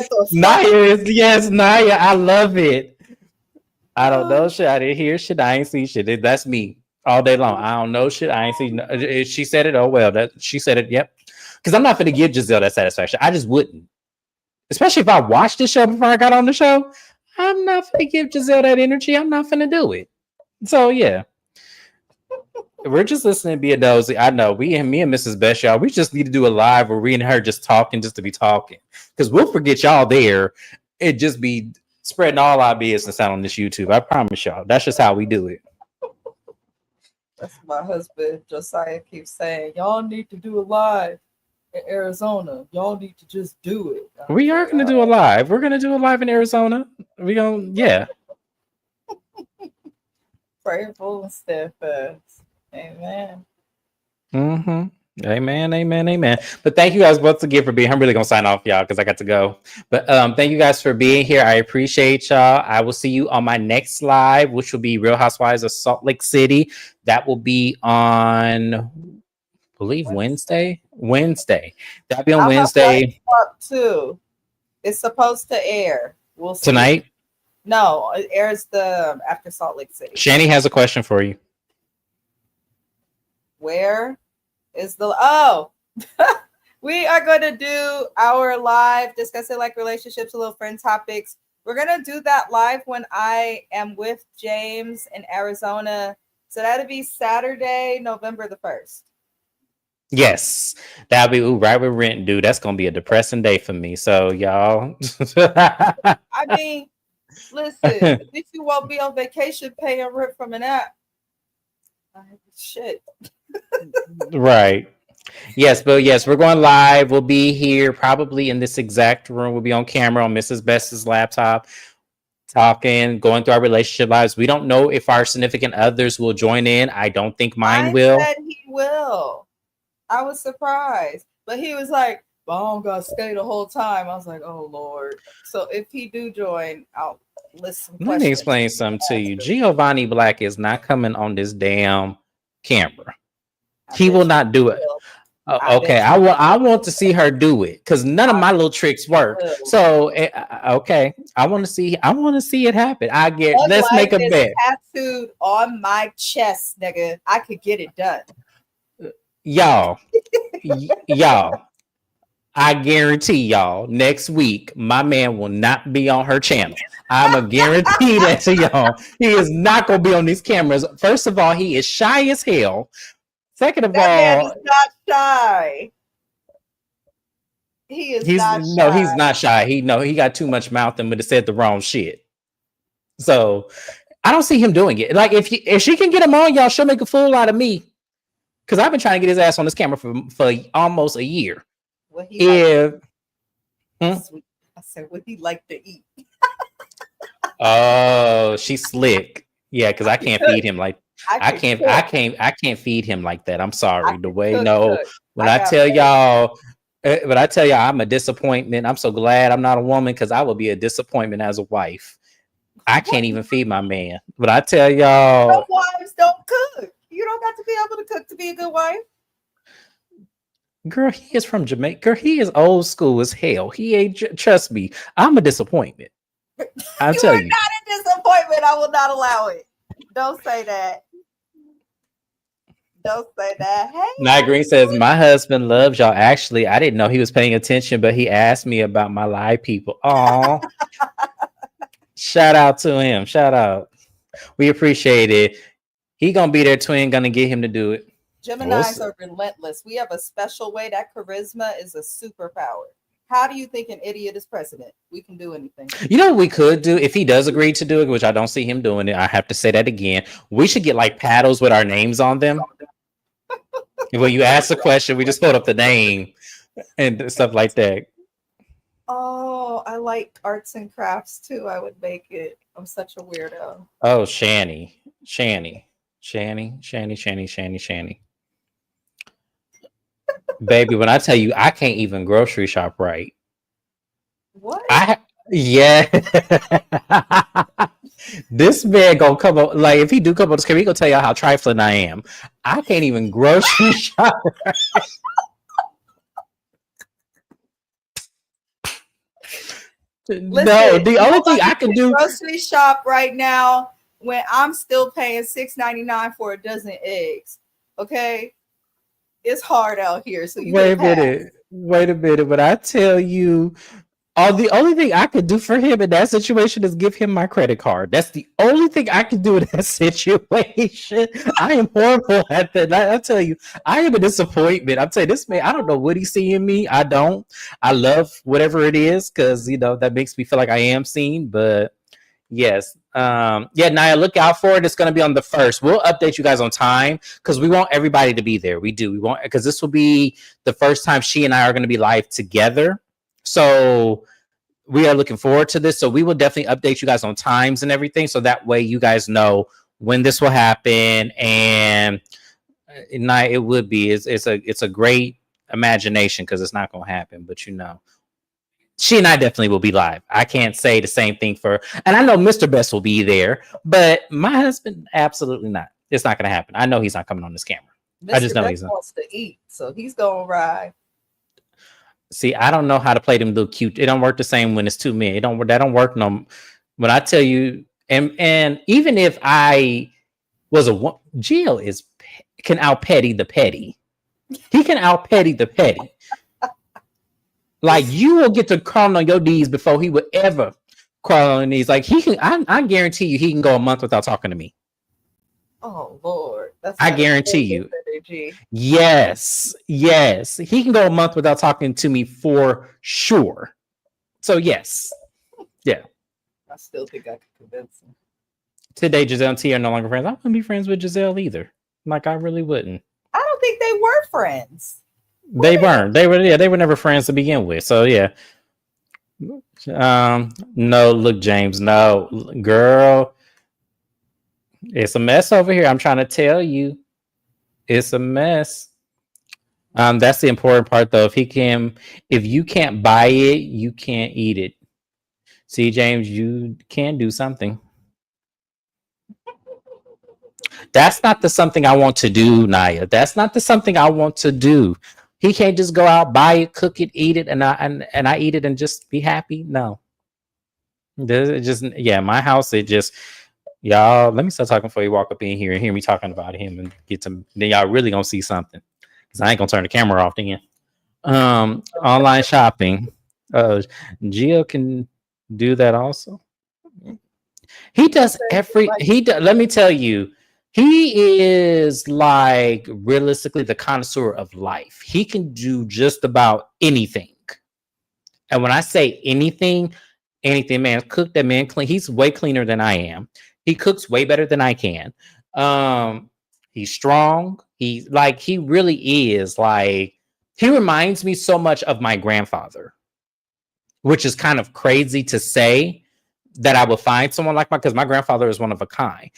Speaker 2: fuck.
Speaker 1: Naya is yes, Naya. I love it. I don't know shit. I didn't hear shit. I ain't see shit. That's me all day long. I don't know shit. I ain't see. She said it. Oh well. That she said it. Yep. Because I'm not gonna give Giselle that satisfaction. I just wouldn't. Especially if I watched the show before I got on the show. I'm not gonna give Giselle that energy. I'm not gonna do it. So yeah. We're just listening to be a nosy. I know me and Mrs. Best, y'all. We just need to do a live where we and her just talking, just to be talking, because we'll forget y'all there. It just be spreading all our business out on this YouTube. I promise y'all. That's just how we do it.
Speaker 2: That's my husband. Josiah keeps saying, y'all need to do a live in Arizona. Y'all need to just do it. I'm
Speaker 1: We are
Speaker 2: like,
Speaker 1: gonna do a live. We're gonna do a live in Arizona. We gonna yeah.
Speaker 2: prayerful and steadfast. Amen.
Speaker 1: Mm-hmm. Amen. But thank you guys once again for being. I'm really gonna sign off, y'all, because I got to go. But thank you guys for being here. I appreciate y'all. I will see you on my next live, which will be Real Housewives of Salt Lake City. That will be on, I believe Wednesday. That'll be on
Speaker 2: I'll have that
Speaker 1: Wednesday
Speaker 2: up too. It's supposed to air. We'll see.
Speaker 1: tonight.
Speaker 2: No, it airs the after Salt Lake City.
Speaker 1: Shani has a question for you.
Speaker 2: Where is the we are going to do our live discussing like relationships, little friend topics. We're going to do that live when I am with James in Arizona. So that'll be Saturday, November the 1st.
Speaker 1: Yes, that'll be right with rent, dude. That's gonna be a depressing day for me. So y'all.
Speaker 2: I mean, listen, at least you won't be on vacation paying rent from an app. Shit.
Speaker 1: Right. Yes, but yes, we're going live. We'll be here probably in this exact room. We'll be on camera on Mrs. Best's laptop, talking, going through our relationship lives. We don't know if our significant others will join in. I don't think mine
Speaker 2: Mine
Speaker 1: will.
Speaker 2: said he will. I was surprised, but he was like, "Well, I'm gonna stay the whole time." I was like, "Oh Lord!" So if he do join, I'll list some
Speaker 1: Let me
Speaker 2: questions.
Speaker 1: explain something to you. Giovanni Black is not coming on this damn camera.
Speaker 2: I
Speaker 1: He will
Speaker 2: bet you
Speaker 1: not do it.
Speaker 2: will. I
Speaker 1: Okay,
Speaker 2: bet you
Speaker 1: I want to see her do it because none of my little tricks work.
Speaker 2: will.
Speaker 1: So okay, I want to see it happen. I get.
Speaker 2: Thug
Speaker 1: Let's
Speaker 2: life
Speaker 1: make a
Speaker 2: is
Speaker 1: bet,
Speaker 2: tattooed on my chest, nigga. I could get it done.
Speaker 1: y'all. Y'all. I guarantee y'all next week my man will not be on her channel. I'm a guarantee that to y'all. He is not gonna be on these cameras. First of all, he is shy as hell. Second of
Speaker 2: That man is
Speaker 1: all,
Speaker 2: not shy. He is not
Speaker 1: he's
Speaker 2: shy.
Speaker 1: not shy. He got too much mouth and would have said the wrong shit. So I don't see him doing it. Like if she can get him on, y'all, she'll make a fool out of me. Because I've been trying to get his ass on this camera for almost a year.
Speaker 2: What he
Speaker 1: If
Speaker 2: sweet. I said, what he like to eat.
Speaker 1: Oh, she's slick. Yeah, because I can't feed him like
Speaker 2: I could cook.
Speaker 1: I can't feed him like that. I'm sorry. The way
Speaker 2: cook.
Speaker 1: when I tell y'all when I tell y'all I'm a disappointment, I'm so glad I'm not a woman because I would be a disappointment as a wife. I can't even feed my man. But I tell y'all,
Speaker 2: some wives don't cook. You don't got to be able to cook to be a good wife.
Speaker 1: girl, he is from Jamaica. Girl, he is old school as hell. He ain't trust me. I'm a disappointment. I'll
Speaker 2: You
Speaker 1: tell
Speaker 2: are
Speaker 1: you.
Speaker 2: not a disappointment. I will not allow it. Don't say that. Don't say that. Hey,
Speaker 1: Night Green says, my husband loves y'all. Actually, I didn't know he was paying attention, but he asked me about my live people. Oh, shout out to him. Shout out. We appreciate it. He gonna be there, twin. Gonna get him to do it.
Speaker 2: Geminis are relentless. We have a special way. That charisma is a superpower. How do you think an idiot is president? We can do anything.
Speaker 1: You know what we could do if he does agree to do it, which I don't see him doing it. I have to say that again. We should get like paddles with our names on them. When you ask a question, we just put up the name and stuff like that.
Speaker 2: Oh, I like arts and crafts too. I would make it. I'm such a weirdo.
Speaker 1: Oh, Shanny. Baby, when I tell you I can't even grocery shop right.
Speaker 2: What?
Speaker 1: Yeah. This man gonna come up like if he do come on this camera, he gonna tell y'all how trifling I am. I can't even grocery shop.
Speaker 2: Listen,
Speaker 1: No, the only thing I can do
Speaker 2: grocery shop right now when I'm still paying $6.99 for a dozen eggs. Okay, it's hard out here. So you
Speaker 1: wait a minute. But I tell you, the only thing I could do for him in that situation is give him my credit card. That's the only thing I can do in that situation. I am horrible at that. I tell you, I am a disappointment. I'm telling you, this man, I don't know what he's seeing in me. I don't. I love whatever it is because that makes me feel like I am seen. But yes. Yeah, Naya, look out for it. It's going to be on the 1st. We'll update you guys on time because we want everybody to be there. We do. We want because this will be the first time she and I are going to be live together. So we are looking forward to this. So we will definitely update you guys on times and everything. So that way you guys know when this will happen. And it would be. It's a great imagination because it's not going to happen. But she and I definitely will be live. I can't say the same thing and I know Mr. Best will be there, but my husband, absolutely not. It's not going to happen. I know he's not coming on this camera.
Speaker 2: Mr.
Speaker 1: I just know
Speaker 2: Best
Speaker 1: he's not.
Speaker 2: wants to eat, so he's gonna ride.
Speaker 1: See, I don't know how to play them little cute. It don't work the same when it's two men. That don't work no. When I tell you, and even if I was Jill can out petty the petty. He can out petty the petty. Like you will get to crawl on your knees before he would ever crawl on his knees. Like he can, I guarantee you, he can go a month without talking to me.
Speaker 2: Oh Lord,
Speaker 1: I guarantee you. Yes, he can go a month without talking to me for sure. So yes, yeah.
Speaker 2: I still think I could convince him.
Speaker 1: Today, Giselle and T are no longer friends. I wouldn't be friends with Giselle either. Like I really wouldn't.
Speaker 2: I don't think they were friends.
Speaker 1: They weren't. They were. Yeah, they were never friends to begin with. So yeah. No, look, James. No, girl, it's a mess over here. I'm trying to tell you, it's a mess. That's the important part, though. If you can't buy it, you can't eat it. See, James, you can do something. That's not the something I want to do, Naya. That's not the something I want to do. He can't just go out, buy it, cook it, eat it, and I eat it and just be happy. No, it just yeah, my house. It just y'all. Let me start talking before you walk up in here and hear me talking about him and get to. Then y'all really gonna see something because I ain't gonna turn the camera off then. Online shopping. Gio can do that also. He does every he do, let me tell you, he is like realistically the connoisseur of life. He can do just about anything. And when I say anything, anything, man, cook that man clean. He's way cleaner than I am. He cooks way better than I can. He's strong. He really is like he reminds me so much of my grandfather, which is kind of crazy to say that I would find someone like my because my grandfather is one of a kind.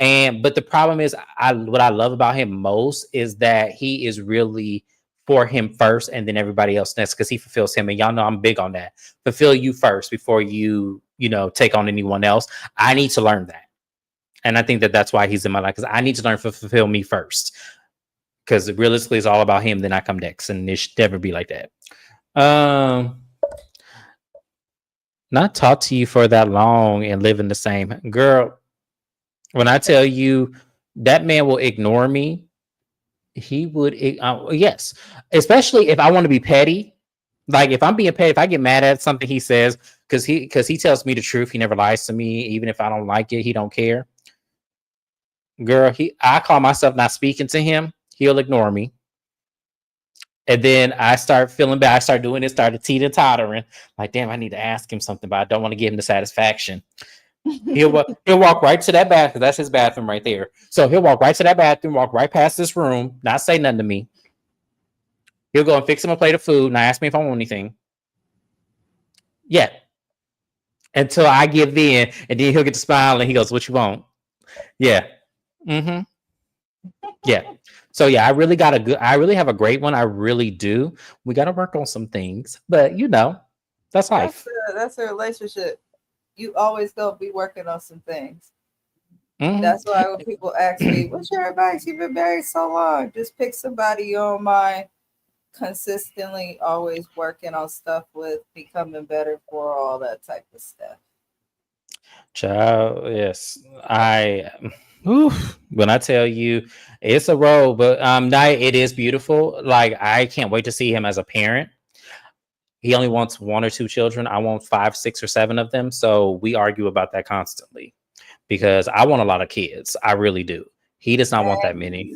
Speaker 1: And but the problem is, what I love about him most is that he is really for him first, and then everybody else next because he fulfills him. And y'all know I'm big on that. Fulfill you first before you take on anyone else. I need to learn that, and I think that that's why he's in my life because I need to learn to fulfill me first. Because realistically, it's all about him. Then I come next, and it should never be like that. Um, not talk to you for that long and live in the same girl. When I tell you that man will ignore me, he would. Yes, especially if I want to be petty. Like if I'm being petty, if I get mad at something he says, because he tells me the truth, he never lies to me. Even if I don't like it, he don't care. Girl, I call myself not speaking to him. He'll ignore me, and then I start feeling bad. I start doing it, started teeter tottering. Like, damn, I need to ask him something, but I don't want to give him the satisfaction. He'll walk right to that bathroom. That's his bathroom right there. So he'll walk right to that bathroom, walk right past this room, not say nothing to me. He'll go and fix him a plate of food, and ask me if I want anything. Yeah, until I give in, and then he'll get to smile, and he goes, "What you want?" Yeah, mm-hmm. Yeah. So yeah, I really have a great one. I really do. We got to work on some things, but that's life.
Speaker 2: That's a relationship. You always gonna be working on some things.
Speaker 1: Mm-hmm.
Speaker 2: That's why when people ask me, "What's your advice? You've been married so long. Just pick somebody you don't mind consistently, always working on stuff with, becoming better for all that type of stuff."
Speaker 1: Child, yes. When I tell you it's a role, but it is beautiful. Like I can't wait to see him as a parent. He only wants one or two children. I want five, six, or seven of them. So we argue about that constantly because I want a lot of kids. I really do. He does not want that many.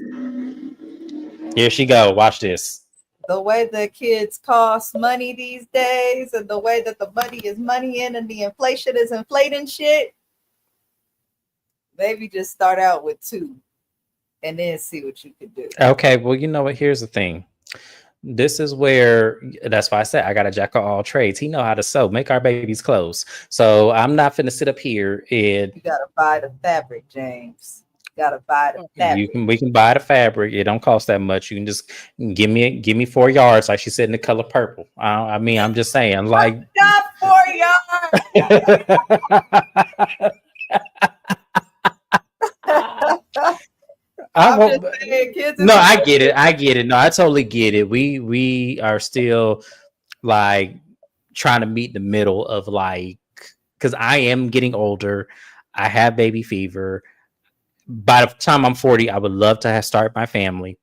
Speaker 1: Here she go. Watch this.
Speaker 2: The way the kids cost money these days, and the way that the money is money in, and the inflation is inflating shit. Maybe just start out with two, and then see what you can do.
Speaker 1: Okay, well, you know what? Here's the thing. This is where that's why I said I got a jack of all trades. He know how to sew, make our babies clothes. So I'm not finna sit up here and
Speaker 2: You gotta buy the fabric, James. You gotta buy the fabric.
Speaker 1: we can buy the fabric. It don't cost that much. You can just give me 4 yards, like she said in the color purple. I mean, I'm just saying, like
Speaker 2: Not 4 yards.
Speaker 1: I
Speaker 2: I'm
Speaker 1: won't.
Speaker 2: just saying, kids.
Speaker 1: No, I get it. I get it. No, I totally get it. We are still like trying to meet the middle of like because I am getting older. I have baby fever. By the time I'm 40, I would love to start my family,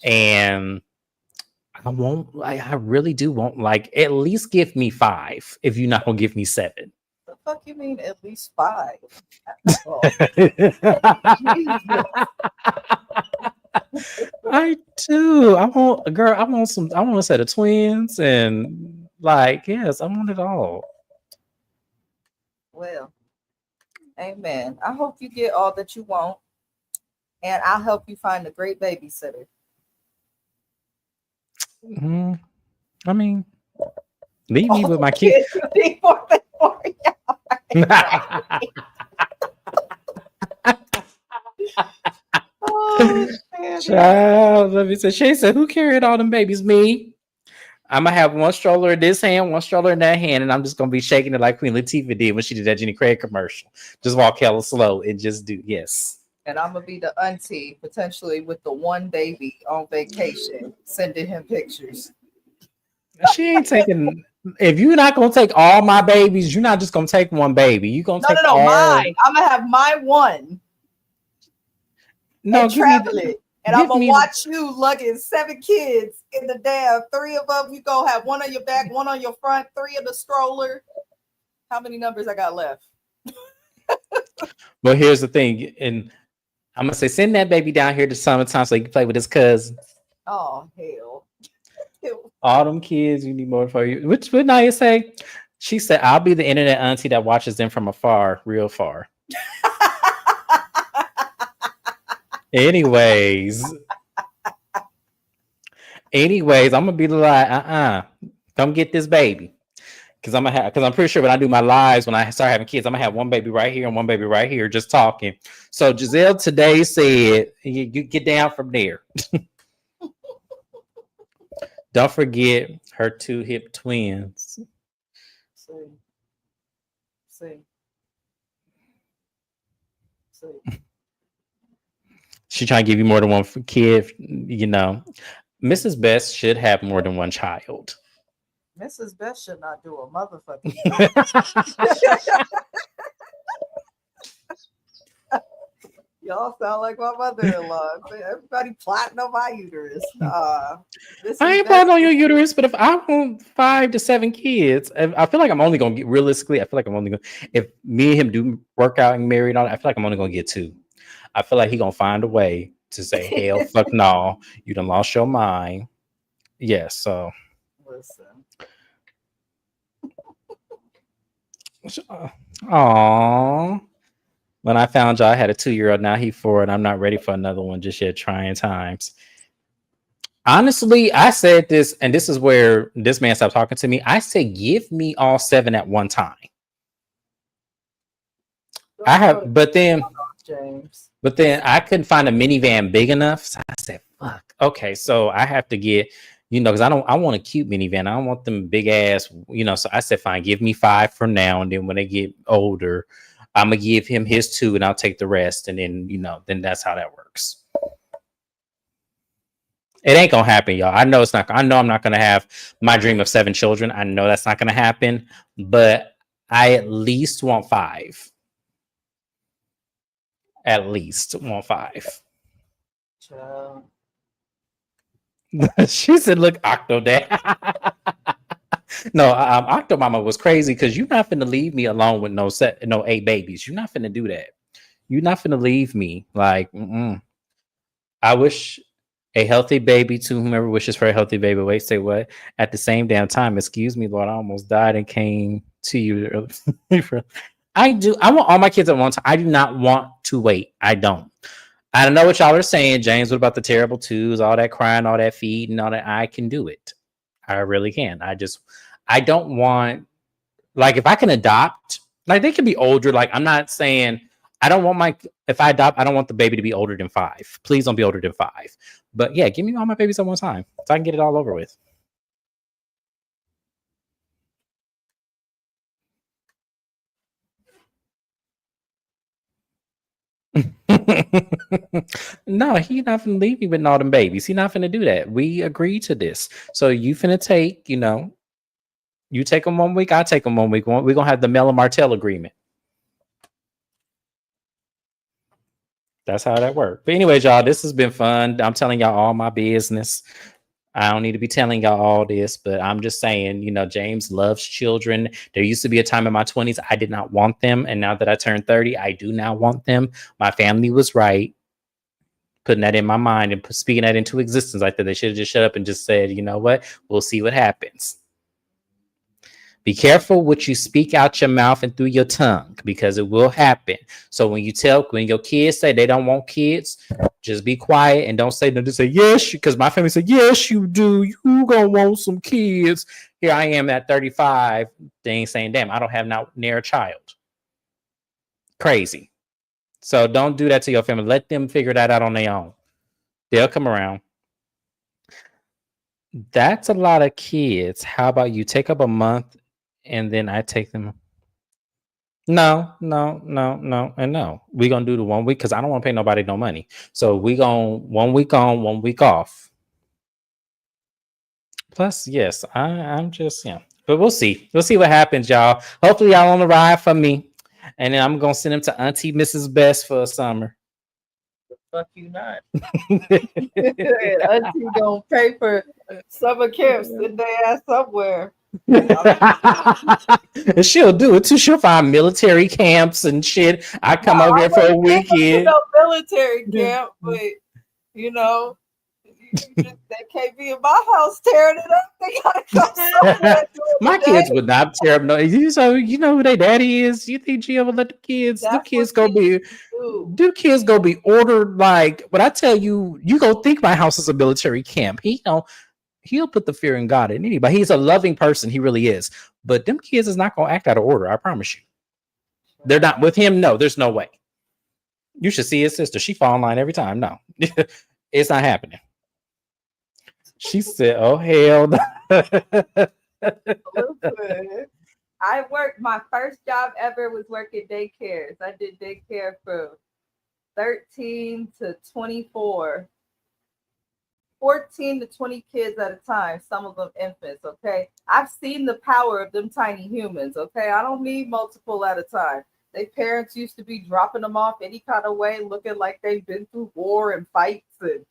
Speaker 1: and I won't. I really do want like at least give me 5 if you're not gonna give me 7.
Speaker 2: The fuck you mean at least 5? Oh, Jesus.
Speaker 1: I do. I want a girl. I want some. I want a set of twins, and like, yes, I want it all.
Speaker 2: Well, amen. I hope you get all that you want, and I'll help you find a great babysitter.
Speaker 1: I mean, leave me
Speaker 2: All
Speaker 1: with
Speaker 2: the
Speaker 1: my kid.
Speaker 2: kids you need more than four. Oh, Shannon.
Speaker 1: Child, let me say. She said, "Who carried all them babies? Me. I'm gonna have one stroller in this hand, one stroller in that hand, and I'm just gonna be shaking it like Queen Latifah did when she did that Jenny Craig commercial. Just walk hella slow and just do yes."
Speaker 2: And I'm gonna be the auntie, potentially with the one baby on vacation, sending him pictures.
Speaker 1: She ain't taking. If you're not gonna take all my babies, you're not just gonna take one baby. You're gonna take
Speaker 2: No,
Speaker 1: all.
Speaker 2: mine. I'm gonna have my one
Speaker 1: No,
Speaker 2: and travel it. And I'm
Speaker 1: give
Speaker 2: gonna
Speaker 1: me.
Speaker 2: watch you lugging 7 kids in the damn 3 of them. You gonna have one on your back, one on your front, 3 in the stroller. How many numbers I got left?
Speaker 1: But here's the thing, and I'm gonna say, send that baby down here to summertime so he can play with his cousins.
Speaker 2: Oh hell.
Speaker 1: All them kids, you need more for you. Which would Naya say? She said, "I'll be the internet auntie that watches them from afar, real far." Anyways, I'm gonna be like, come get this baby. Because I'm pretty sure when I do my lives, when I start having kids, I'm gonna have one baby right here and one baby right here, just talking. So Giselle today said, you get down from there. Don't forget her 2 hip twins.
Speaker 2: See.
Speaker 1: She trying to give you more than one kid, Mrs. Best should have more than one child.
Speaker 2: Mrs. Best should not do a motherfucking. Y'all sound like my mother-in-law. Everybody plotting on my uterus.
Speaker 1: I ain't plotting on your uterus, but if I want 5 to 7 kids, I feel like I'm only gonna get realistically. I feel like I'm only gonna if me and him do work out and marry and all that. I feel like I'm only gonna get 2. I feel like he gonna find a way to say, "Hell, fuck no, you done lost your mind." Yeah, so.
Speaker 2: Listen.
Speaker 1: Aww. When I found y'all, I had a 2-year-old. Now he's 4, and I'm not ready for another one just yet. Trying times. Honestly, I said this, and this is where this man stopped talking to me. I said, give me all 7 at one time. I have, but then I couldn't find a minivan big enough. So I said, fuck. Okay, so I have to get, because I want a cute minivan. I don't want them big ass, So I said, fine, give me 5 for now. And then when they get older, I'm gonna give him his 2 and I'll take the rest. And then, then that's how that works. It ain't gonna happen, y'all. I know it's not. I know I'm not gonna have my dream of 7 children. I know that's not gonna happen, but I at least want 5. At least want 5. She said, "Look, Octo Dad." No, Octo Mama was crazy because you're not finna leave me alone with no 8 babies. You're not finna do that. You're not finna leave me. Like, I wish a healthy baby to whomever wishes for a healthy baby. Wait, say what? At the same damn time, excuse me, Lord, I almost died and came to you. I want all my kids at one time. I do not want to wait. I don't. I don't know what y'all are saying, James. What about the terrible twos, all that crying, all that feeding, all that? I can do it. I really can. I don't want, like, if I can adopt, like, they can be older. Like, I'm not saying, if I adopt, I don't want the baby to be older than 5. Please don't be older than 5. But yeah, give me all my babies at one time so I can get it all over with. No, he not finna leave me with all them babies. He not finna do that. We agreed to this. So you finna take, you take them 1 week, I take them 1 week. We're gonna have the Mel and Martell agreement. That's how that works. But anyways, y'all, this has been fun. I'm telling y'all all my business. I don't need to be telling y'all all this, but I'm just saying, James loves children. There used to be a time in my 20s I did not want them. And now that I turned 30, I do now want them. My family was right. Putting that in my mind and speaking that into existence like that. They should have just shut up and just said, you know what? We'll see what happens. Be careful what you speak out your mouth and through your tongue because it will happen. So when your kids say they don't want kids, just be quiet and don't say no. Just say yes, because my family said yes, you do. You gonna want some kids. Here I am at 35. They ain't saying damn. I don't have not near a child. Crazy. So don't do that to your family. Let them figure that out on their own. They'll come around. That's a lot of kids. How about you take up a month and then I take them? No, no, no, no, and no. We're gonna do the 1 week because I don't want to pay nobody no money. So we gonna 1 week on, 1 week off. Plus, yes, I'm just but we'll see. We'll see what happens, y'all. Hopefully, y'all on the ride for me, and then I'm gonna send them to Auntie Mrs. Best for a summer.
Speaker 2: Fuck you not. Auntie gonna pay for summer camps in their ass somewhere.
Speaker 1: And she'll do it too. She'll find military camps and shit. I come over here for a weekend.
Speaker 2: No military camp, but you know, they can't be in my house tearing it up. They gotta come somewhere.
Speaker 1: My kids would not tear up. No, so you know who their daddy is. You think Gia will let the kids? The kids gonna be. Do kids gonna be ordered like? But I tell you, you go think my house is a military camp. He'll put the fear in God in anybody. He's a loving person. He really is. But them kids is not gonna act out of order. I promise you. They're not with him. No, there's no way. You should see his sister. She fall in line every time. No, it's not happening. She said, "Oh hell no."
Speaker 2: I worked. My first job ever was working daycares. I did daycare from 13 to 24. 14 to 20 kids at a time, some of them infants, okay? I've seen the power of them tiny humans, okay? I don't need multiple at a time. Their parents used to be dropping them off any kind of way, looking like they've been through war and fights and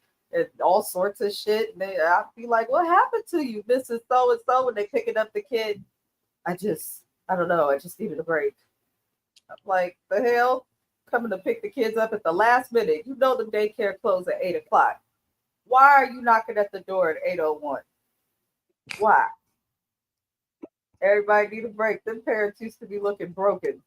Speaker 2: all sorts of shit. And I'd be like, what happened to you, Mrs. So-and-so, when they picking up the kid? I don't know. I just needed a break. I'm like, the hell? Coming to pick the kids up at the last minute. You know the daycare closed at 8 o'clock. Why are you knocking at the door at 8:01? Why? Everybody need a break. Them parents used to be looking broken.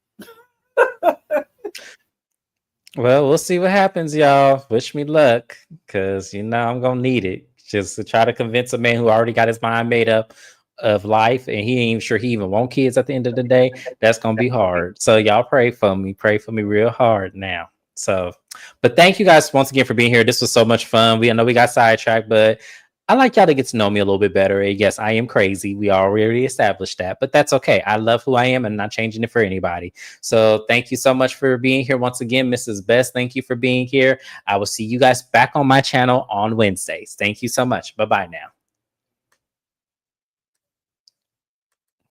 Speaker 1: Well, we'll see what happens, y'all. Wish me luck, because I'm gonna need it. Just to try to convince a man who already got his mind made up of life, and he ain't even sure he even want kids at the end of the day. That's gonna be hard. So y'all pray for me. Pray for me real hard now. So, but thank you guys once again for being here. This was so much fun. I know we got sidetracked, but I like y'all to get to know me a little bit better. And yes, I am crazy. We already established that, but that's okay. I love who I am and not changing it for anybody. So thank you so much for being here once again, Mrs. Best. Thank you for being here. I will see you guys back on my channel on Wednesdays. Thank you so much. Bye-bye now.